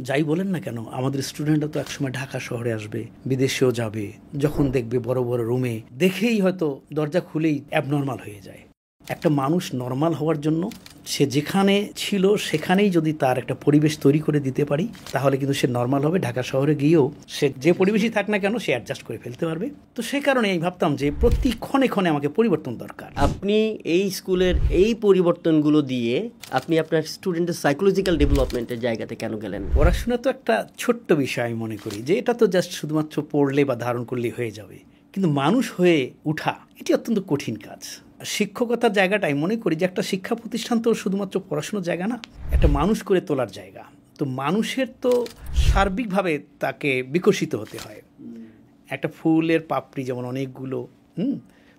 যাই বলেন না কেন, আমাদের স্টুডেন্টরা তো একসময় ঢাকা শহরে আসবে, বিদেশেও যাবে, যখন দেখবে বড় বড় রুমে, দেখেই হয়তো দরজা খুলেই অ্যাবনর্মাল হয়ে যায়। একটা মানুষ নর্মাল হওয়ার জন্য সে যেখানে ছিল সেখানেই যদি তার একটা পরিবেশ তৈরি করে দিতে পারি, তাহলে কিন্তু সে নর্মাল হবে। ঢাকা শহরে গিয়েও সে যে পরিবেশই থাক না কেন সে অ্যাডজাস্ট করে ফেলতে পারবে। তো সে কারণে আমি ভাবতাম যে প্রতি ক্ষণে ক্ষণে আমাকে পরিবর্তন দরকার। আপনি এই স্কুলের এই পরিবর্তনগুলো দিয়ে আপনি আপনার স্টুডেন্টের সাইকোলজিক্যাল ডেভেলপমেন্টের জায়গাতে কেন গেলেন? পড়াশোনা তো একটা ছোট্ট বিষয়, আমি মনে করি যে এটা তো জাস্ট শুধুমাত্র পড়লে বা ধারণ করলেই হয়ে যাবে, কিন্তু মানুষ হয়ে উঠা এটি অত্যন্ত কঠিন কাজ। শিক্ষকতার জায়গাটা আমি মনে করি যে একটা শিক্ষা প্রতিষ্ঠান তো শুধুমাত্র পড়াশোনার জায়গা না, একটা মানুষ করে তোলার জায়গা। তো মানুষের তো সার্বিকভাবে তাকে বিকশিত হতে হয়। একটা ফুলের পাপড়ি যেমন অনেকগুলো,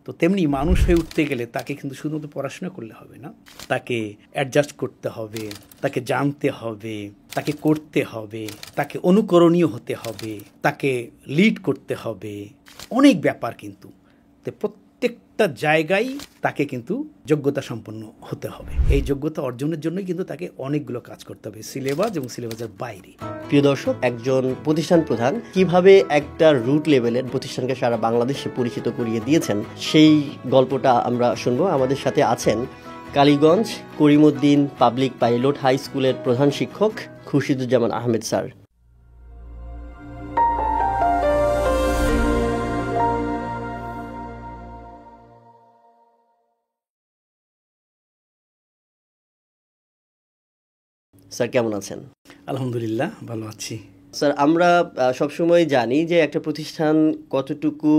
তো তেমনি মানুষ হয়ে উঠতে গেলে তাকে কিন্তু শুধুমাত্র পড়াশোনা করলে হবে না, তাকে অ্যাডজাস্ট করতে হবে, তাকে জানতে হবে, তাকে করতে হবে, তাকে অনুকরণীয় হতে হবে, তাকে লিড করতে হবে, অনেক ব্যাপার। কিন্তু প্রত্যেকটা জায়গায় তাকে কিন্তু যোগ্যতা সম্পন্ন হতে হবে। এই যোগ্যতা অর্জনের জন্যই কিন্তু তাকে অনেকগুলো কাজ করতে হবে, সিলেবাস এবং সিলেবাসের বাইরে। প্রিয় দর্শক, একজন প্রতিষ্ঠান প্রধান কিভাবে একটা রুট লেভেলের প্রতিষ্ঠানকে সারা বাংলাদেশে পরিচিত করিয়ে দিয়েছেন সেই গল্পটা আমরা শুনবো। আমাদের সাথে আছেন Kaliganj Karimuddin public pilot high স্কুলের প্রধান শিক্ষক খুরশিদুজ্জামান আহমেদ স্যার। স্যার কেমন আছেন? আলহামদুলিল্লাহ, ভালো আছি। স্যার, আমরা সবসময় জানি যে একটা প্রতিষ্ঠান কতটুকু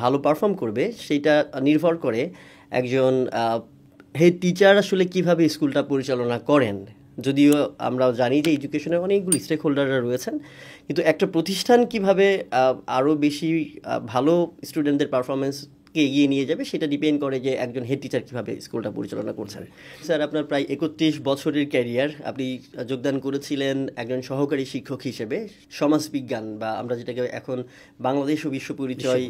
ভালো পারফর্ম করবে সেটা নির্ভর করে একজন হেড টিচার আসলে কিভাবে স্কুলটা পরিচালনা করেন। যদিও আমরা জানি যে এডুকেশনের অনেকগুলো স্টেক হোল্ডাররা রয়েছেন, কিন্তু একটা প্রতিষ্ঠান কিভাবে আরও বেশি ভালো স্টুডেন্টদের পারফরমেন্সকে এগিয়ে নিয়ে যাবে সেটা ডিপেন্ড করে যে একজন হেড টিচার কীভাবে স্কুলটা পরিচালনা করছেন। স্যার, আপনার প্রায় 31 বছরের ক্যারিয়ার, আপনি যোগদান করেছিলেন একজন সহকারী শিক্ষক হিসেবে সমাজবিজ্ঞান বা আমরা যেটাকে এখন বাংলাদেশ ও বিশ্ব পরিচয়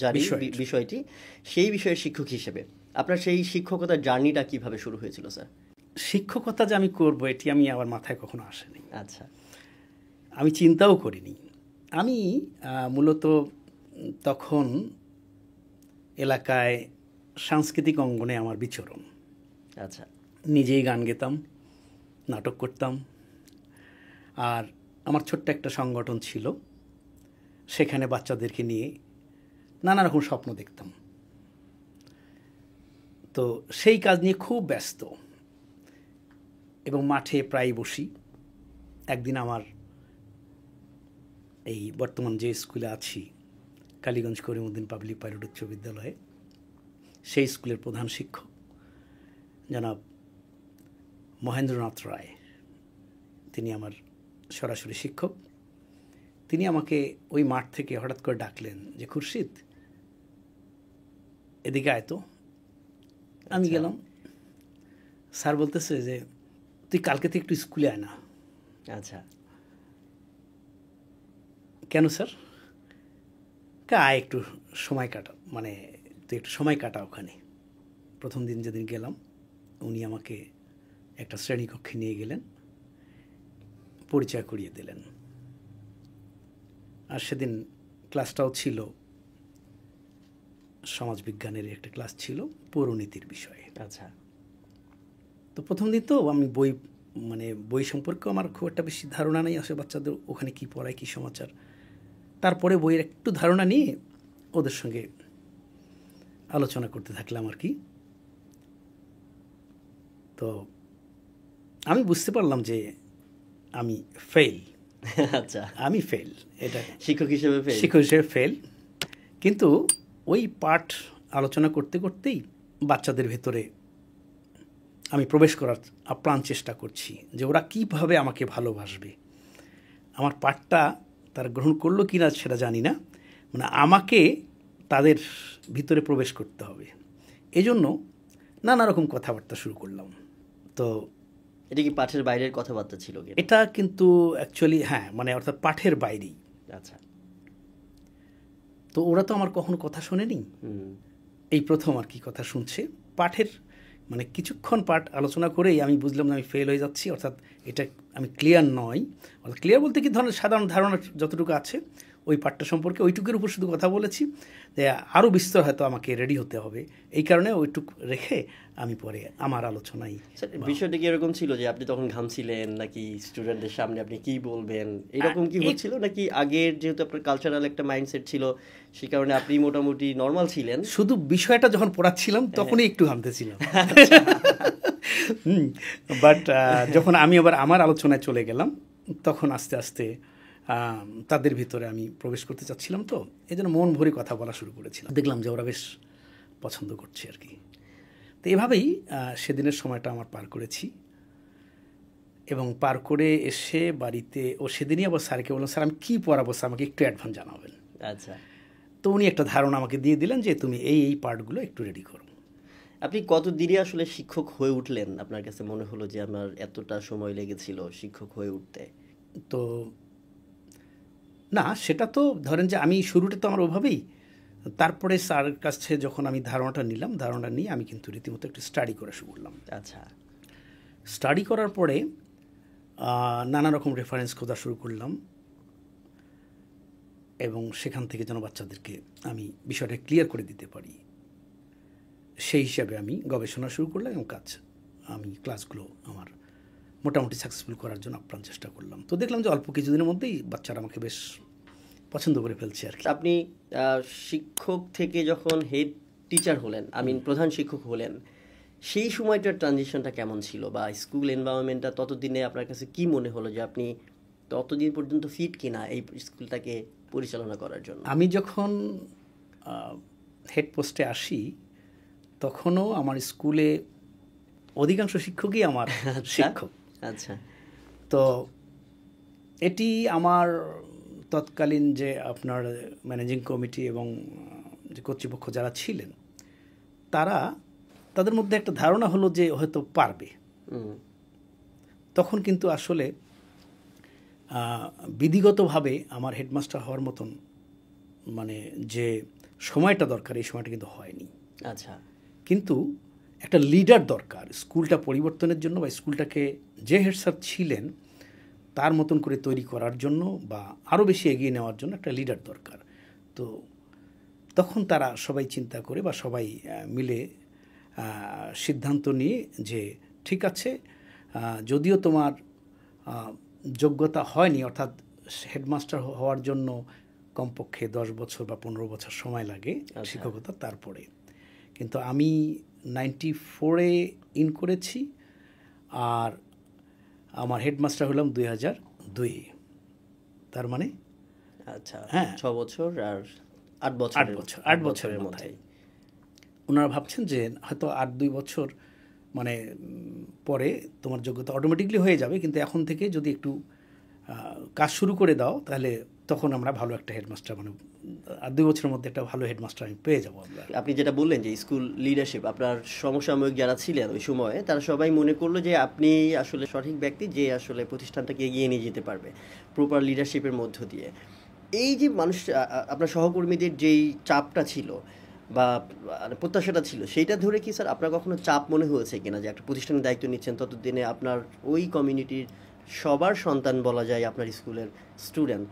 জানি বিষয়টি, সেই বিষয়ের শিক্ষক হিসেবে আপনার সেই শিক্ষকতার জার্নিটা কিভাবে শুরু হয়েছিল স্যার? শিক্ষকতা যে আমি করবো এটি আমি আমার মাথায় কখনো আসেনি। আচ্ছা, আমি চিন্তাও করিনি। আমি মূলত তখন এলাকায় সাংস্কৃতিক অঙ্গনে আমার বিচরণ। আচ্ছা, নিজেই গান গেতাম, নাটক করতাম, আর আমার ছোট্ট একটা সংগঠন ছিল, সেখানে বাচ্চাদেরকে নিয়ে নানা রকম স্বপ্ন দেখতাম। তো সেই কাজ নিয়ে খুব ব্যস্ত এবং মাঠে প্রায় বসি। একদিন আমার এই বর্তমান যে স্কুলে আছি কালীগঞ্জ করিমউদ্দিন পাবলিক পাইলট উচ্চ বিদ্যালয়ে, সেই স্কুলের প্রধান শিক্ষক জনাব মহেন্দ্রনাথ রায়, তিনি আমার সরাসরি শিক্ষক। তিনি আমাকে ওই মাঠ থেকে হঠাৎ করে ডাকলেন যে, খুরশিদ, এদিকে আয় তো। আমি গেলাম। স্যার বলতেছে যে, তুই কালকে থেকে একটু স্কুলে আয় না। আচ্ছা, কেন স্যার? আয়, একটু সময় কাটা, মানে তুই একটু সময় কাটা ওখানে। প্রথম দিন যেদিন গেলাম উনি আমাকে একটা শ্রেণীকক্ষে নিয়ে গেলেন, পরিচয় করিয়ে দিলেন। আর সেদিন ক্লাসটাও ছিল সমাজবিজ্ঞানের একটা ক্লাস ছিল, পৌরনীতির বিষয়ে। আচ্ছা, তো প্রথম দিন তো আমি বই সম্পর্কেও আমার খুব একটা বেশি ধারণা নেই, আসলে বাচ্চাদের ওখানে কী পড়ায়, কী সমাচার। তারপরে বইয়ের একটু ধারণা নিয়ে ওদের সঙ্গে আলোচনা করতে থাকলাম আর কি। তো আমি বুঝতে পারলাম যে আমি ফেল। আচ্ছা, আমি ফেল, এটা শিক্ষক হিসেবে ফেল। কিন্তু ওই পাঠ আলোচনা করতে করতেই বাচ্চাদের ভেতরে আমি প্রবেশ করার আপ্রাণ চেষ্টা করছি যে ওরা কীভাবে আমাকে ভালোবাসবে। আমার পাঠটা তারা গ্রহণ করলো কি না সেটা জানি না, মানে আমাকে তাদের ভিতরে প্রবেশ করতে হবে। এজন্য নানা রকম কথাবার্তা শুরু করলাম। তো এটা কি পাঠের বাইরের কথাবার্তা ছিল? এটা কিন্তু অ্যাকচুয়ালি হ্যাঁ, মানে অর্থাৎ পাঠের বাইরেই। আচ্ছা, তো ওরা তো আমার কখনো কথা শোনেনি, এই প্রথম আর কি কথা শুনছে। পাঠের মানে কিছুক্ষণ পাঠ আলোচনা করেই আমি বুঝলাম আমি ফেল হয়ে যাচ্ছি, অর্থাৎ এটা আমি ক্লিয়ার নই। ক্লিয়ার বলতে কি ধরনের সাধারণ ধারণা যতটুকু আছে ওই পাঠটা সম্পর্কে ওইটুকুর উপর শুধু কথা বলেছি, যে আরও বিস্তর হয়তো আমাকে রেডি হতে হবে, এই কারণে ওইটুক রেখে আমি পরে আমার আলোচনায়। বিষয়টা কি এরকম ছিল যে আপনি তখন ঘামছিলেন, নাকি স্টুডেন্টদের সামনে আপনি কি বলবেন এরকম কি হচ্ছিল, নাকি আগের যেহেতু আপনার কালচারাল একটা মাইন্ডসেট ছিল সেই কারণে আপনি মোটামুটি নর্মাল ছিলেন? শুধু বিষয়টা যখন পড়াচ্ছিলাম তখনই একটু ঘামতেছিলাম, বাট যখন আমি আবার আমার আলোচনায় চলে গেলাম তখন আস্তে আস্তে তাদের ভিতরে আমি প্রবেশ করতে চাচ্ছিলাম, তো এই জন্য মন ভরে কথা বলা শুরু করেছিলাম। দেখলাম যে ওরা বেশ পছন্দ করছে আর কি। তো এভাবেই সেদিনের সময়টা আমার পার করেছি, এবং পার করে এসে বাড়িতে সেদিনই আবার স্যারকে বললাম, স্যার আমি কী পড়াবো স্যার, আমাকে একটু অ্যাডভান্স জানাবেন। আচ্ছা। তো উনি একটা ধারণা আমাকে দিয়ে দিলেন যে তুমি এই পার্টগুলো একটু রেডি করো। আপনি কত দিনে আসলে শিক্ষক হয়ে উঠলেন? আপনার কাছে মনে হলো যে আমার এতটা সময় লেগেছিল শিক্ষক হয়ে উঠতে? তো না, সেটা তো ধরেন যে আমি শুরুটা তো আমার ওভাবেই, তারপরে স্যারের কাছে যখন আমি ধারণাটা নিয়ে আমি কিন্তু রীতিমতো একটু স্টাডি করা শুরু করলাম। আচ্ছা। স্টাডি করার পরে নানা রকম রেফারেন্স খোঁজা শুরু করলাম, এবং সেখান থেকে যেন বাচ্চাদেরকে আমি বিষয়টা ক্লিয়ার করে দিতে পারি সেই হিসাবে আমি গবেষণা শুরু করলাম, এবং আমি ক্লাসগুলো আমার মোটামুটি সাকসেসফুল করার জন্য আপ্রাণ চেষ্টা করলাম। তো দেখলাম যে অল্প কিছুদিনের মধ্যেই বাচ্চারা আমাকে বেশ পছন্দ করে ফেলছে আর কি। আপনি শিক্ষক থেকে যখন হেড টিচার হলেন, প্রধান শিক্ষক হলেন, সেই সময়টার ট্রানজিশনটা কেমন ছিল, বা স্কুল এনভায়রনমেন্টটা ততদিনে আপনার কাছে কি মনে হলো যে আপনি ততদিন পর্যন্ত ফিট কিনা এই স্কুলটাকে পরিচালনা করার জন্য? আমি যখন হেড পোস্টে আসি তখনও আমার স্কুলে অধিকাংশ শিক্ষকই আমার শিক্ষক। আচ্ছা। তো এটি আমার তৎকালীন যে আপনার ম্যানেজিং কমিটি এবং যে কর্তৃপক্ষ যারা ছিলেন তাদের মধ্যে একটা ধারণা হলো যে হয়তো পারবে। তখন কিন্তু আসলে বিধিগতভাবে আমার হেডমাস্টার হওয়ার মতন যে সময়টা দরকার এই সময়টা কিন্তু হয়নি। আচ্ছা। কিন্তু একটা লিডার দরকার স্কুলটা পরিবর্তনের জন্য, বা স্কুলটাকে যে হেড স্যার ছিলেন তার মতন করে তৈরি করার জন্য বা আরও বেশি এগিয়ে নেওয়ার জন্য একটা লিডার দরকার। তো তখন তারা সবাই চিন্তা করে বা সবাই মিলে সিদ্ধান্ত নিয়ে যে ঠিক আছে, যদিও তোমার যোগ্যতা হয়নি, অর্থাৎ হেডমাস্টার হওয়ার জন্য কমপক্ষে 10 বছর বা 15 বছর সময় লাগে শিক্ষকতা, তারপরে কিন্তু আমি 94-এ ইন করেছি, আর আমার হেডমাস্টার হলাম 2002। তার মানে আচ্ছা, হ্যাঁ, 6 বছর আর 8 বছরের মধ্যে। ওনারা ভাবছেন যে হয়তো 8-2 বছর পরে তোমার যোগ্যতা অটোমেটিকলি হয়ে যাবে, কিন্তু এখন থেকে যদি একটু কাজ শুরু করে দাও তাহলে তখন আমরা ভালো একটা হেডমাস্টার 2 বছরের মধ্যে একটা ভালো হেডমাস্টার আমি পেয়ে যাবো। আপনি যেটা বললেন যে স্কুল লিডারশিপ, আপনার সমসাময়িক যারা ছিলেন ওই সময়ে তারা সবাই মনে করলো যে আপনি আসলে সঠিক ব্যক্তি যে আসলে প্রতিষ্ঠানটাকে এগিয়ে নিয়ে যেতে পারবে প্রপার লিডারশিপের মধ্য দিয়ে। এই যে মানুষ আপনার সহকর্মীদের যেই চাপটা ছিল বা প্রত্যাশাটা ছিল, সেইটা ধরে কি স্যার আপনার কখনো চাপ মনে হয়েছে কিনা যে একটা প্রতিষ্ঠানের দায়িত্ব নিচ্ছেন, ততদিনে আপনার ওই কমিউনিটির সবার সন্তান বলা যায় আপনার স্কুলের স্টুডেন্ট,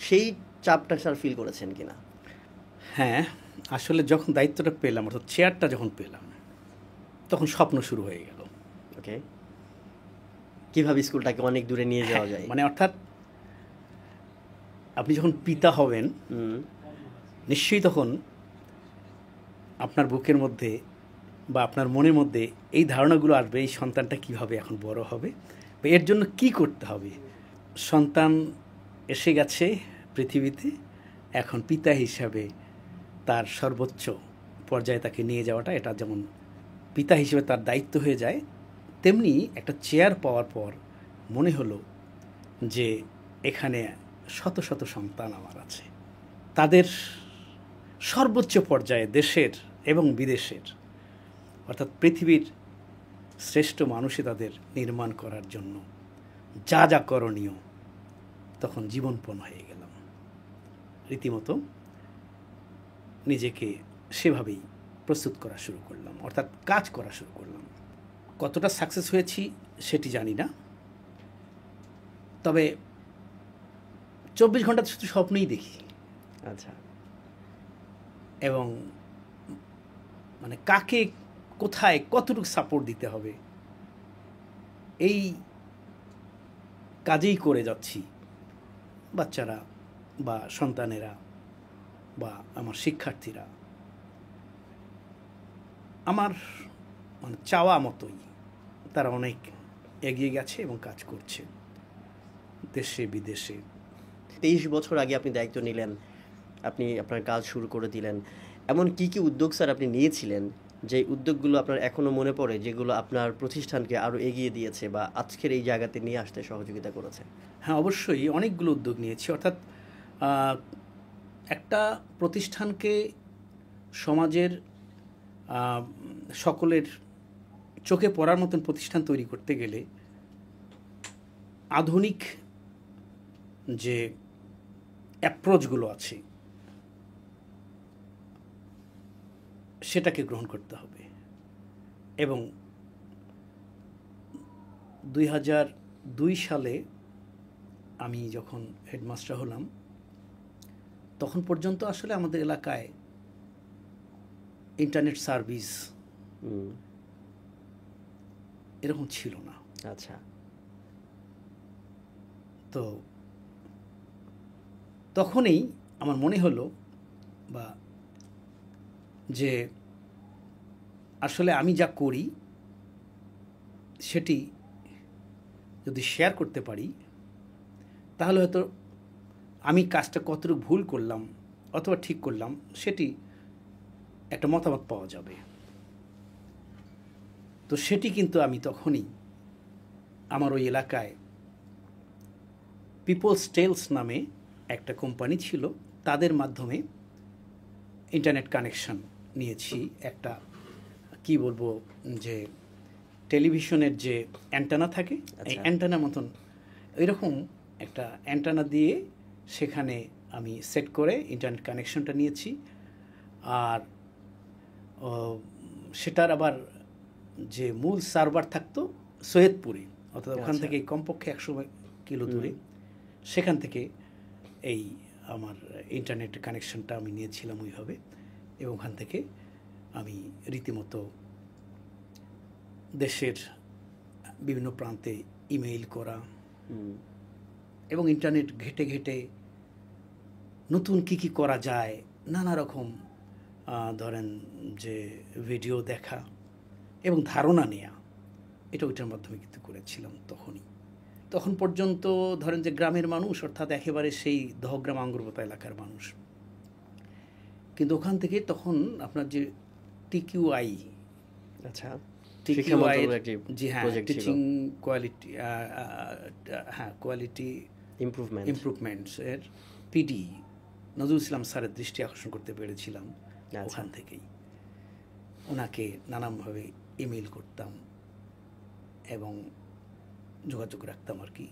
সেই চাপটা স্যার ফিল করেছেন কিনা? হ্যাঁ, আসলে যখন দায়িত্বটা পেলাম, অর্থাৎ চেয়ারটা যখন পেলাম, তখন স্বপ্ন শুরু হয়ে গেল। ওকে, কিভাবে স্কুলটাকে অনেক দূরে নিয়ে যাওয়া যায়, অর্থাৎ আপনি যখন পিতা হবেন নিশ্চয়ই তখন আপনার বুকের মধ্যে বা আপনার মনের মধ্যে এই ধারণাগুলো আসবে, এই সন্তানটা কিভাবে এখন বড় হবে বা এর জন্য কি করতে হবে। সন্তান এসে গেছে পৃথিবীতে, এখন পিতা হিসাবে তার সর্বোচ্চ পর্যায়ে তাকে নিয়ে যাওয়াটা, এটা যেমন পিতা হিসেবে তার দায়িত্ব হয়ে যায়, তেমনি একটা চেয়ার পাওয়ার পর মনে হলো যে এখানে শত শত সন্তান আমার আছে, তাদের সর্বোচ্চ পর্যায়ে দেশের এবং বিদেশের অর্থাৎ পৃথিবীর শ্রেষ্ঠ মানুষে তাদের নির্মাণ করার জন্য যা যা করণীয়, তখন জীবনপণ হয়ে গেলাম। রীতিমতো নিজেকে সেভাবেই প্রস্তুত করা শুরু করলাম, অর্থাৎ কাজ করা শুরু করলাম। কতটা সাকসেস হয়েছি সেটি জানি না, তবে 24 ঘন্টা শুধু স্বপ্নই দেখি। আচ্ছা। এবং মানে কাকে কোথায় কতটুকু সাপোর্ট দিতে হবে এই কাজেই করে যাচ্ছি। বাচ্চারা বা সন্তানেরা বা আমার শিক্ষার্থীরা আমার মানে চাওয়া মতোই তারা অনেক এগিয়ে গেছে এবং কাজ করছে দেশে বিদেশে। 23 বছর আগে আপনি দায়িত্ব নিলেন, আপনি আপনার কাজ শুরু করে দিলেন। এমন কি কি উদ্যোগ স্যার আপনি নিয়েছিলেন, যে উদ্যোগগুলো আপনার এখনো মনে পড়ে, যেগুলো আপনার প্রতিষ্ঠানকে আরো এগিয়ে দিয়েছে বা আজকের এই জায়গাতে নিয়ে আসতে সহযোগিতা করেছে? হ্যাঁ, অবশ্যই অনেকগুলো উদ্যোগ নিয়েছি। অর্থাৎ একটা প্রতিষ্ঠানকে সমাজের সকলের চোখে পড়ার মতন প্রতিষ্ঠান তৈরি করতে গেলে আধুনিক যে অ্যাপ্রোচগুলো আছে সেটাকে গ্রহণ করতে হবে। এবং 2002 সালে আমি যখন হেডমাস্টার হলাম তখন পর্যন্ত আসলে আমাদের এলাকায় ইন্টারনেট সার্ভিস এরকম ছিল না। আচ্ছা। তো তখনই আমার মনে হলো বা যে আসলে আমি যা করি সেটি যদি শেয়ার করতে পারি তাহলে হয়তো আমি কাজটা কতটুকু ভুল করলাম অথবা ঠিক করলাম সেটি একটা মতামত পাওয়া যাবে। তো সেটি কিন্তু আমি তখনই আমার ওই এলাকায় পিপলস টেলস নামে একটা কোম্পানি ছিল, তাদের মাধ্যমে ইন্টারনেট কানেকশন নিয়েছি। একটা কি বলবো যে টেলিভিশনের যে অ্যান্টেনা থাকে এই অ্যান্টেনার মতন এরকম একটা অ্যান্টেনা দিয়ে সেখানে আমি সেট করে ইন্টারনেট কানেকশনটা নিয়েছি। আর সেটার আবার যে মূল সার্ভার থাকতো সৈয়দপুরে, অর্থাৎ ওখান থেকে কমপক্ষে 100 কিলো দূরে, সেখান থেকে এই আমার ইন্টারনেট কানেকশনটা আমি নিয়েছিলাম ওইভাবে। এবং ওখান থেকে আমি রীতিমতো দেশের বিভিন্ন প্রান্তে ইমেইল করা এবং ইন্টারনেট ঘেটে ঘেটে নতুন কি কি করা যায় নানা রকম ধরেন যে ভিডিও দেখা এবং ধারণা নেয়া, এটা ওইটার মাধ্যমে কিন্তু করেছিলাম তখনই। তখন পর্যন্ত ধরেন যে গ্রামের মানুষ, অর্থাৎ একেবারে সেই দহগ্রাম আঙ্গুরপোতা এলাকার মানুষ, কিন্তু ওখান থেকে তখন আপনার যে টিকিউআই, আচ্ছা, টিকিউআই জি হ্যাঁ, টিচিং কোয়ালিটি, হ্যাঁ কোয়ালিটি ইমপ্রুভমেন্টস এর পিডি নজরুল ইসলাম স্যারের দৃষ্টি আকর্ষণ করতে পেরেছিলাম। ওখান থেকেই ওনাকে নানানভাবে ইমেল করতাম এবং যোগাযোগ রাখতাম আর কি।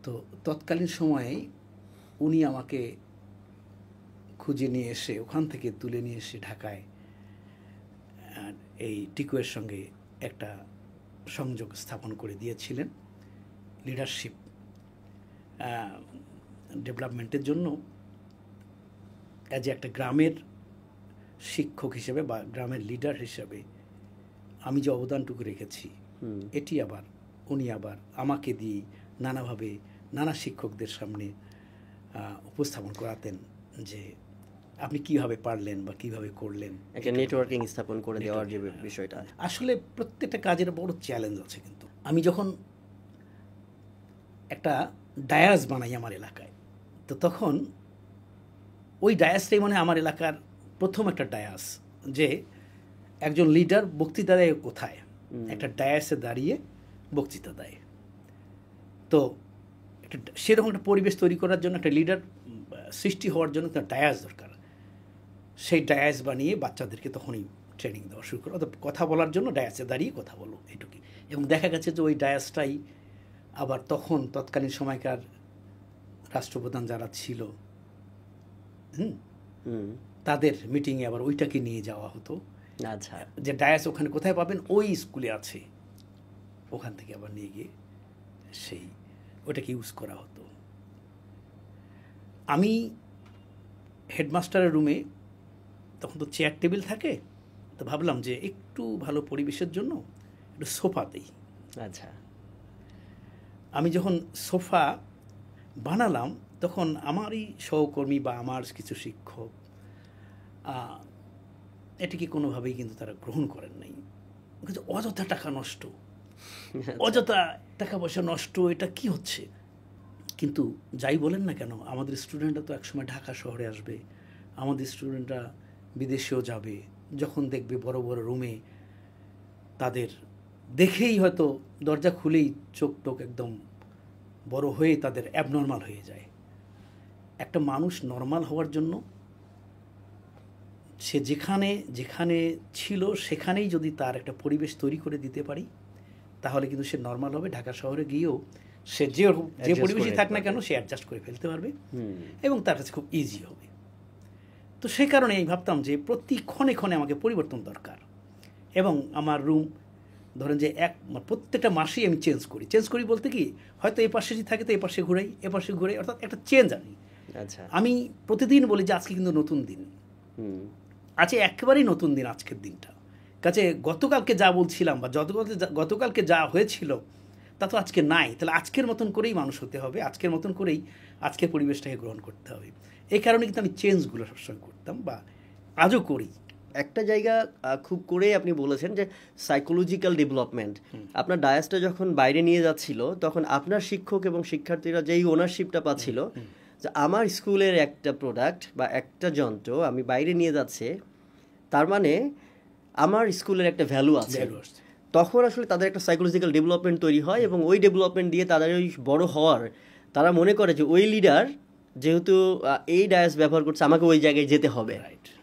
তো তৎকালীন সময়ে উনি আমাকে খুঁজে নিয়ে এসে ওখান থেকে তুলে নিয়ে এসে ঢাকায় এই টিকুয়ের সঙ্গে একটা সংযোগ স্থাপন করে দিয়েছিলেন লিডারশিপ ডেভেলপমেন্টের জন্য। অ্যাজ একটা গ্রামের শিক্ষক হিসেবে বা গ্রামের লিডার হিসেবে আমি যে অবদানটুকু রেখেছি এটি আবার উনি আবার আমাকে দিয়ে নানাভাবে নানা শিক্ষকদের সামনে উপস্থাপন করাতেন যে আপনি কিভাবে পারলেন বা কিভাবে করলেন। একটা নেটওয়ার্কিং স্থাপন করে দেওয়ার যে বিষয়টা, আসলে প্রত্যেকটা কাজের বড় চ্যালেঞ্জ আছে। কিন্তু আমি যখন একটা ডায়াস বানাই আমার এলাকায়, তো তখন ওই ডায়াসটাই মানে আমার এলাকার প্রথম একটা ডায়াস, যে একজন লিডার বক্তৃতা দেয় কোথায়, একটা ডায়াসে দাঁড়িয়ে বক্তৃতা দেয়। তো একটা সেরকম একটা পরিবেশ তৈরি করার জন্য, একটা লিডার সৃষ্টি হওয়ার জন্য তার ডায়াস দরকার। সেই ডায়াস বানিয়ে বাচ্চাদেরকে তখনই ট্রেনিং দেওয়া শুরু করো, অর্থাৎ কথা বলার জন্য ডায়াসে দাঁড়িয়ে কথা বলো, এটুকুই। এবং দেখা গেছে যে ওই ডায়াসটাই আবার তখন তৎকালীন সময়কার রাষ্ট্রপ্রধান যারা ছিল তাদের মিটিংয়ে আবার ওইটাকে নিয়ে যাওয়া হতো। আচ্ছা, যে ডায়াস ওখানে কোথায় পাবেন, ওই স্কুলে আছে, ওখান থেকে আবার নিয়ে গিয়ে সেই ওটাকে ইউজ করা হতো। আমি হেডমাস্টারের রুমে তখন তো চেয়ার টেবিল থাকে, তো ভাবলাম যে একটু ভালো পরিবেশের জন্য একটু সোফা দিই। আচ্ছা, আমি যখন সোফা বানালাম তখন আমারই সহকর্মী বা আমার কিছু শিক্ষক এটিকে কোনোভাবেই কিন্তু তারা গ্রহণ করেন নাই। কিন্তু অযথা টাকা নষ্ট, অযথা টাকা পয়সা নষ্ট, এটা কি হচ্ছে? কিন্তু যাই বলেন না কেন, আমাদের স্টুডেন্টরা তো একসময় ঢাকা শহরে আসবে, আমাদের স্টুডেন্টরা বিদেশেও যাবে। যখন দেখবে বড় বড় রুমে, তাদের দেখেই হয়তো দরজা খুলেই চোখ টোক একদম বড় হয়ে তাদের অ্যাবনর্মাল হয়ে যায়। একটা মানুষ নর্মাল হওয়ার জন্য সে যেখানে যেখানে ছিল সেখানেই যদি তার একটা পরিবেশ তৈরি করে দিতে পারি, তাহলে কিন্তু সে নর্মাল হবে। ঢাকা শহরে গিয়েও সে যে পরিবেশই থাক না কেন সে অ্যাডজাস্ট করে ফেলতে পারবে এবং তার কাছে খুব ইজি হবে। তো সেই কারণে আমি ভাবতাম যে প্রতি ক্ষণে ক্ষণে আমাকে পরিবর্তন দরকার। এবং আমার রুম ধরেন যে প্রত্যেকটা মাসেই আমি চেঞ্জ করি বলতে কি, হয়তো এই পাশে যদি থাকে তো এই পাশে ঘুরাই, এ পাশে ঘুরাই, অর্থাৎ একটা চেঞ্জ আনি। আচ্ছা, আমি আমি প্রতিদিন বলি যে আজকে কিন্তু নতুন দিন, আজকে একেবারেই নতুন দিন আজকের দিনটা। কাজে গতকালকে যা বলছিলাম বা গতকালকে যা হয়েছিল তা তো আজকে নাই, তাহলে আজকের মতন করেই মানুষ হতে হবে, আজকের মতন করেই আজকের পরিবেশটাকে গ্রহণ করতে হবে। এই কারণে কিন্তু আমি চেঞ্জগুলো সবসময় করতাম বা আজও করি। একটা জায়গা খুব করে আপনি বলেছেন যে সাইকোলজিক্যাল ডেভেলপমেন্ট। আপনার ডায়াসটা যখন বাইরে নিয়ে যাচ্ছিল তখন আপনার শিক্ষক এবং শিক্ষার্থীরা যেই ওনারশিপটা পাচ্ছিল যে আমার স্কুলের একটা প্রোডাক্ট বা একটা যন্ত্র আমি বাইরে নিয়ে যাচ্ছে, তার মানে আমার স্কুলের একটা ভ্যালু আছে। তখন আসলে তাদের একটা সাইকোলজিক্যাল ডেভেলপমেন্ট তৈরি হয় এবং ওই ডেভেলপমেন্ট দিয়ে তাদের ওই বড় হওয়ার, তারা মনে করে যে ওই লিডার যেহেতু এই ডায়াস ব্যবহার করছে আমাকে ওই জায়গায় যেতে হবে।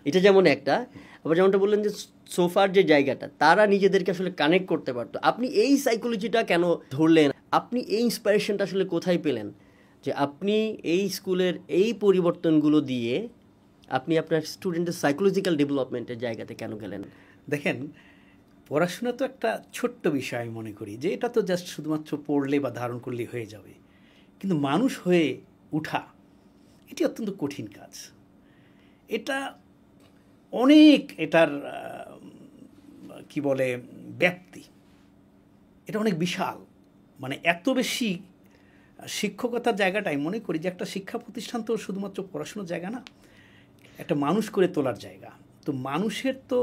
এটা যেমন একটা, আবার যেমনটা বললেন যে সোফার যে জায়গাটা, তারা নিজেদেরকে আসলে কানেক্ট করতে পারতো। আপনি এই সাইকোলজিটা কেন ধরলেন? আপনি এই ইন্সপিরেশনটা আসলে কোথায় পেলেন যে আপনি এই স্কুলের এই পরিবর্তনগুলো দিয়ে আপনি আপনার স্টুডেন্টের সাইকোলজিক্যাল ডেভেলপমেন্টের জায়গাতে কেন গেলেন? দেখেন, পড়াশোনা তো একটা ছোট্ট বিষয়, আমি মনে করি যে এটা তো জাস্ট শুধুমাত্র পড়লে বা ধারণ করলেই হয়ে যাবে, কিন্তু মানুষ হয়ে ওঠা এটি অত্যন্ত কঠিন কাজ। এটা অনেক, এটার কি বলে ব্যাপ্তি, এটা অনেক বিশাল। মানে এত বেশি শিক্ষকতার জায়গাটা আমি মনে করি যে একটা শিক্ষা প্রতিষ্ঠান তো শুধুমাত্র পড়াশোনার জায়গা না, একটা মানুষ করে তোলার জায়গা। তো মানুষের তো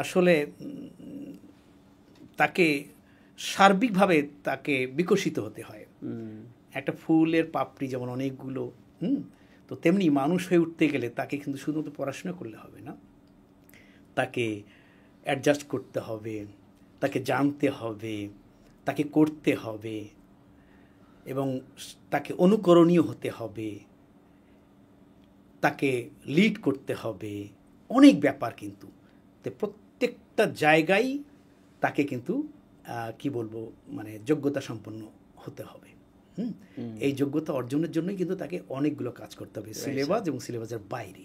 আসলে তাকে সার্বিকভাবে তাকে বিকশিত হতে হয়। একটা ফুলের পাপড়ি যেমন অনেকগুলো, তো তেমনি মানুষ হয়ে উঠতে গেলে তাকে কিন্তু শুধুমাত্র পড়াশোনা করলে হবে না, তাকে অ্যাডজাস্ট করতে হবে, তাকে জানতে হবে, তাকে করতে হবে এবং তাকে অনুকরণীয় হতে হবে, তাকে লিড করতে হবে, অনেক ব্যাপার কিন্তু। তো প্রত্যেকটা জায়গায় তাকে কিন্তু কি বলবো, মানে যোগ্যতা সম্পন্ন হতে হবে। এই যোগ্যতা অর্জনের জন্যই কিন্তু তাকে অনেকগুলো কাজ করতে হবে, সিলেবাস এবং সিলেবাসের বাইরে।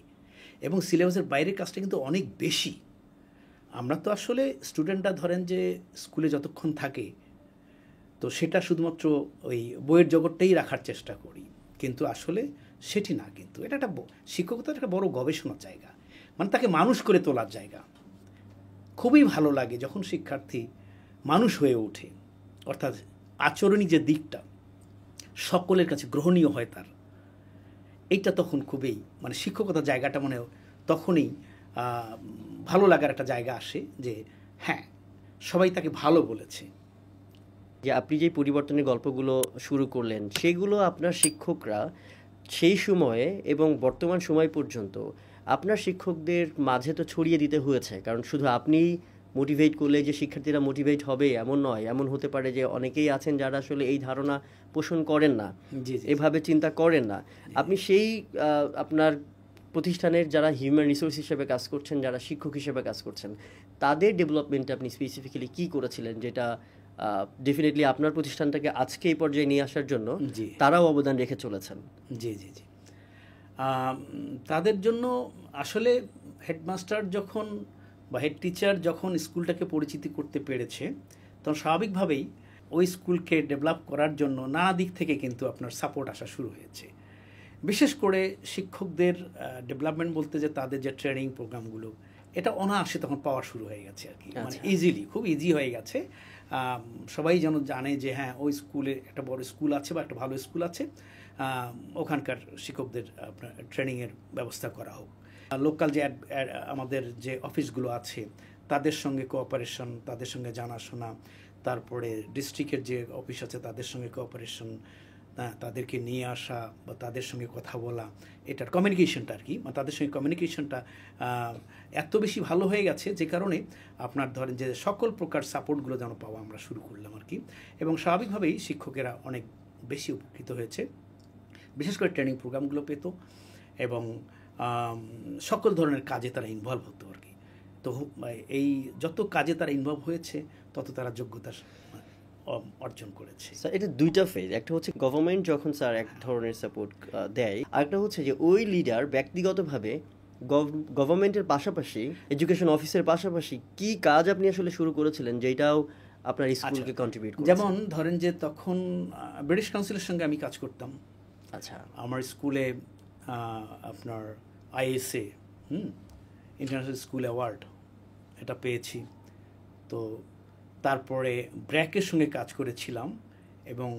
এবং সিলেবাসের বাইরের কাজটা কিন্তু অনেক বেশি। আমরা তো আসলে স্টুডেন্টরা ধরেন যে স্কুলে যতক্ষণ থাকে তো সেটা শুধুমাত্র ওই বইয়ের জগৎটাই রাখার চেষ্টা করি, কিন্তু আসলে সেটি না। কিন্তু এটা একটা শিক্ষকতার একটা বড় গবেষণার জায়গা, মানে তাকে মানুষ করে তোলার জায়গা। খুবই ভালো লাগে যখন শিক্ষার্থী মানুষ হয়ে ওঠে, অর্থাৎ আচরণী যে দিকটা সকলের কাছে গ্রহণীয় হয় তার, এইটা তখন খুবই, মানে শিক্ষকতার জায়গাটা মনে তখনই ভালো লাগার একটা জায়গা আসে যে হ্যাঁ, সবাই তাকে ভালো বলেছে। যে আপনি যে পরিবর্তনের গল্পগুলো শুরু করলেন সেগুলো আপনার শিক্ষকরা সেই সময়ে এবং বর্তমান সময় পর্যন্ত আপনার শিক্ষকদের মাঝে তো ছড়িয়ে দিতে হয়েছে, কারণ শুধু আপনি মোটিভেট করলে যে শিক্ষার্থীরা মোটিভেট হবে এমন নয়। এমন হতে পারে যে অনেকেই আছেন যারা আসলে এই ধারণা পোষণ করেন না, এভাবে চিন্তা করেন না। আপনি সেই আপনার প্রতিষ্ঠানের যারা হিউম্যান রিসোর্স হিসেবে কাজ করছেন, যারা শিক্ষক হিসেবে কাজ করছেন, তাদের ডেভেলপমেন্টে আপনি স্পেসিফিক্যালি কী করেছিলেন যেটা ডেফিনেটলি আপনার প্রতিষ্ঠানটাকে আজকে এই পর্যায়ে নিয়ে আসার জন্য তারাও অবদান রেখে চলেছেন? জি জি জি, তাদের জন্য আসলে হেডমাস্টার যখন বা হেড টিচার যখন স্কুলটাকে পরিচিতি করতে পেরেছে তখন স্বাভাবিকভাবেই ওই স্কুলকে ডেভেলপ করার জন্য নানা দিক থেকে কিন্তু আপনার সাপোর্ট আসা শুরু হয়েছে। বিশেষ করে শিক্ষকদের ডেভেলপমেন্ট বলতে যে তাদের যে ট্রেনিং প্রোগ্রামগুলো, এটা অনায়াসে তখন পাওয়া শুরু হয়ে গেছে আর কি, মানে ইজিলি, খুব ইজি হয়ে গেছে। সবাই যেন জানে যে হ্যাঁ ওই স্কুলে একটা বড় স্কুল আছে বা একটা ভালো স্কুল আছে, ওখানকার শিক্ষকদের আপনার ট্রেনিংয়ের ব্যবস্থা করা হোক। লোকাল যে আমাদের যে অফিসগুলো আছে তাদের সঙ্গে কোঅপারেশন, তাদের সঙ্গে জানাশোনা, তারপরে ডিস্ট্রিক্টের যে অফিস আছে তাদের সঙ্গে কোঅপারেশন, তাদেরকে নিয়ে আসা বা তাদের সঙ্গে কথা বলা, এটার কমিউনিকেশনটা আর কি, তাদের সঙ্গে কমিউনিকেশনটা এত বেশি ভালো হয়ে গেছে যে কারণে আপনার ধরেন যে সকল প্রকার সাপোর্টগুলো যেন পাওয়া আমরা শুরু করলাম আর কি। এবং স্বাভাবিকভাবেই শিক্ষকেরা অনেক বেশি উপকৃত হয়েছে, বিশেষ করে ট্রেনিং প্রোগ্রামগুলো পেত এবং সকল ধরনের কাজে তারা ইনভলভ হতো আর কি। তো এই যত কাজে তারা ইনভলভ হয়েছে তত তারা যোগ্যতা অর্জন করেছে। স্যার এটা দুইটা ফেজ, একটা হচ্ছে গভর্নমেন্ট যখন স্যার এক ধরনের সাপোর্ট দেয়, আরেকটা হচ্ছে যে ওই লিডার ব্যক্তিগতভাবে গভর্নমেন্টের পাশাপাশি এডুকেশন অফিসের পাশাপাশি কি কাজ আপনি আসলে শুরু করেছিলেন যেটাও আপনার স্কুলকে কন্ট্রিবিউট করেছে? যেমন ধরেন যে তখন ব্রিটিশ কাউন্সিলের সঙ্গে আমি কাজ করতাম। আচ্ছা, আমার স্কুলে আপনার আইএসএ ইন্টারন্যাশনাল স্কুল অ্যাওয়ার্ড এটা পেয়েছি। তো তারপরে ব্র্যাকের সঙ্গে কাজ করেছিলাম এবং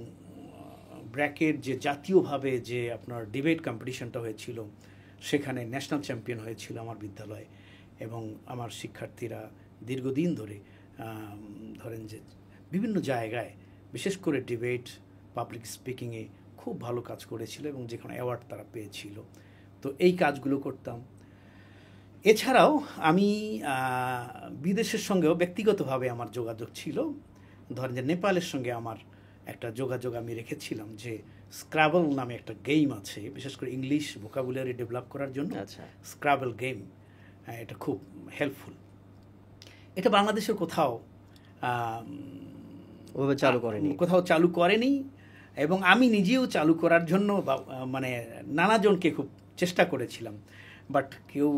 ব্র্যাকের যে জাতীয়ভাবে যে আপনার ডিবেট কম্পিটিশনটা হয়েছিল সেখানে ন্যাশনাল চ্যাম্পিয়ন হয়েছিল আমার বিদ্যালয়ে। এবং আমার শিক্ষার্থীরা দীর্ঘদিন ধরে ধরেন যে বিভিন্ন জায়গায় বিশেষ করে ডিবেট, পাবলিক স্পিকিংয়ে খুব ভালো কাজ করেছিল এবং যেখানে অ্যাওয়ার্ড তারা পেয়েছিল। তো এই কাজগুলো করতাম। এছাড়াও আমি বিদেশের সঙ্গেও ব্যক্তিগতভাবে আমার যোগাযোগ ছিল। ধরেন যে নেপালের সঙ্গে আমার একটা যোগাযোগ আমি রেখেছিলাম, যে স্ক্রাবল নামে একটা গেম আছে, বিশেষ করে ইংলিশ ভোকাবুলারি ডেভেলপ করার জন্য। আচ্ছা, স্ক্রাবল গেম, এটা খুব হেল্পফুল। এটা বাংলাদেশের কোথাও কোথাও চালু করেনি এবং আমি নিজেও চালু করার জন্য মানে নানাজনকে খুব চেষ্টা করেছিলাম, বাট কেউ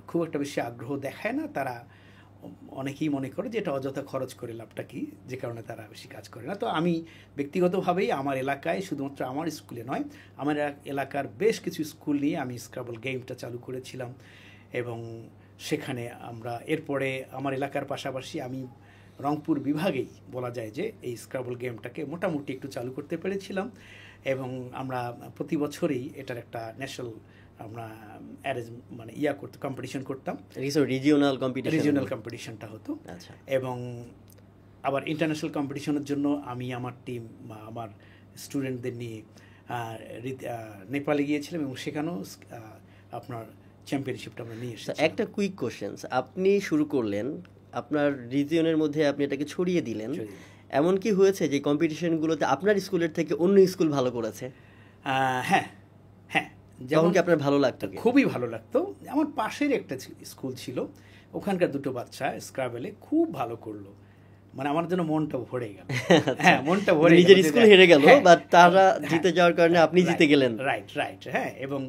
খুব একটা বেশি আগ্রহ দেখায় না। তারা অনেকেই মনে করে যে এটা অযথা খরচ করে লাভটা কি, যে কারণে তারা বেশি কাজ করে না। তো আমি ব্যক্তিগতভাবেই আমার এলাকায়, শুধুমাত্র আমার স্কুলে নয়, আমার এলাকার বেশ কিছু স্কুল নিয়ে আমি স্ক্রাবল গেমটা চালু করেছিলাম। এবং সেখানে আমরা এরপরে আমার এলাকার পাশাপাশি আমি রংপুর বিভাগেই বলা যায় যে এই স্ক্রাবল গেমটাকে মোটামুটি একটু চালু করতে পেরেছিলাম। এবং আমরা প্রতি বছরই এটার একটা ন্যাশনাল আমরা মানে কম্পিটিশন করতাম, রিজিওনাল কম্পিটিশনটা হতো। এবং আবার ইন্টারন্যাশনাল কম্পিটিশনের জন্য আমি আমার টিম বা আমার স্টুডেন্টদের নিয়ে নেপালে গিয়েছিলাম এবং সেখানেও আপনার চ্যাম্পিয়নশিপটা আমরা নিয়ে এসেছি। একটা কুইক কোশ্চেন, আপনি শুরু করলেন, আপনার রিজিয়নের মধ্যে আপনি এটাকে ছড়িয়ে দিলেন, এমন কি হয়েছে যে কম্পিটিশনগুলোতে আপনার স্কুলের থেকে অন্য স্কুল ভালো করেছে? হ্যাঁ হ্যাঁ, যেমন কি আপনার ভালো লাগতো? খুবই ভালো লাগতো। আমার পাশের একটা স্কুল ছিল, ওখানকার দুটো বাচ্চা স্ক্রাবেলে খুব ভালো করলো, মানে আমার জন্য মনটা ভরে গেল। হ্যাঁ, মনটা ভরে, নিজের স্কুল হেরে গেল বা তারা জিতে যাওয়ার কারণে আপনি জিতে গেলেন। রাইট। হ্যাঁ, এবং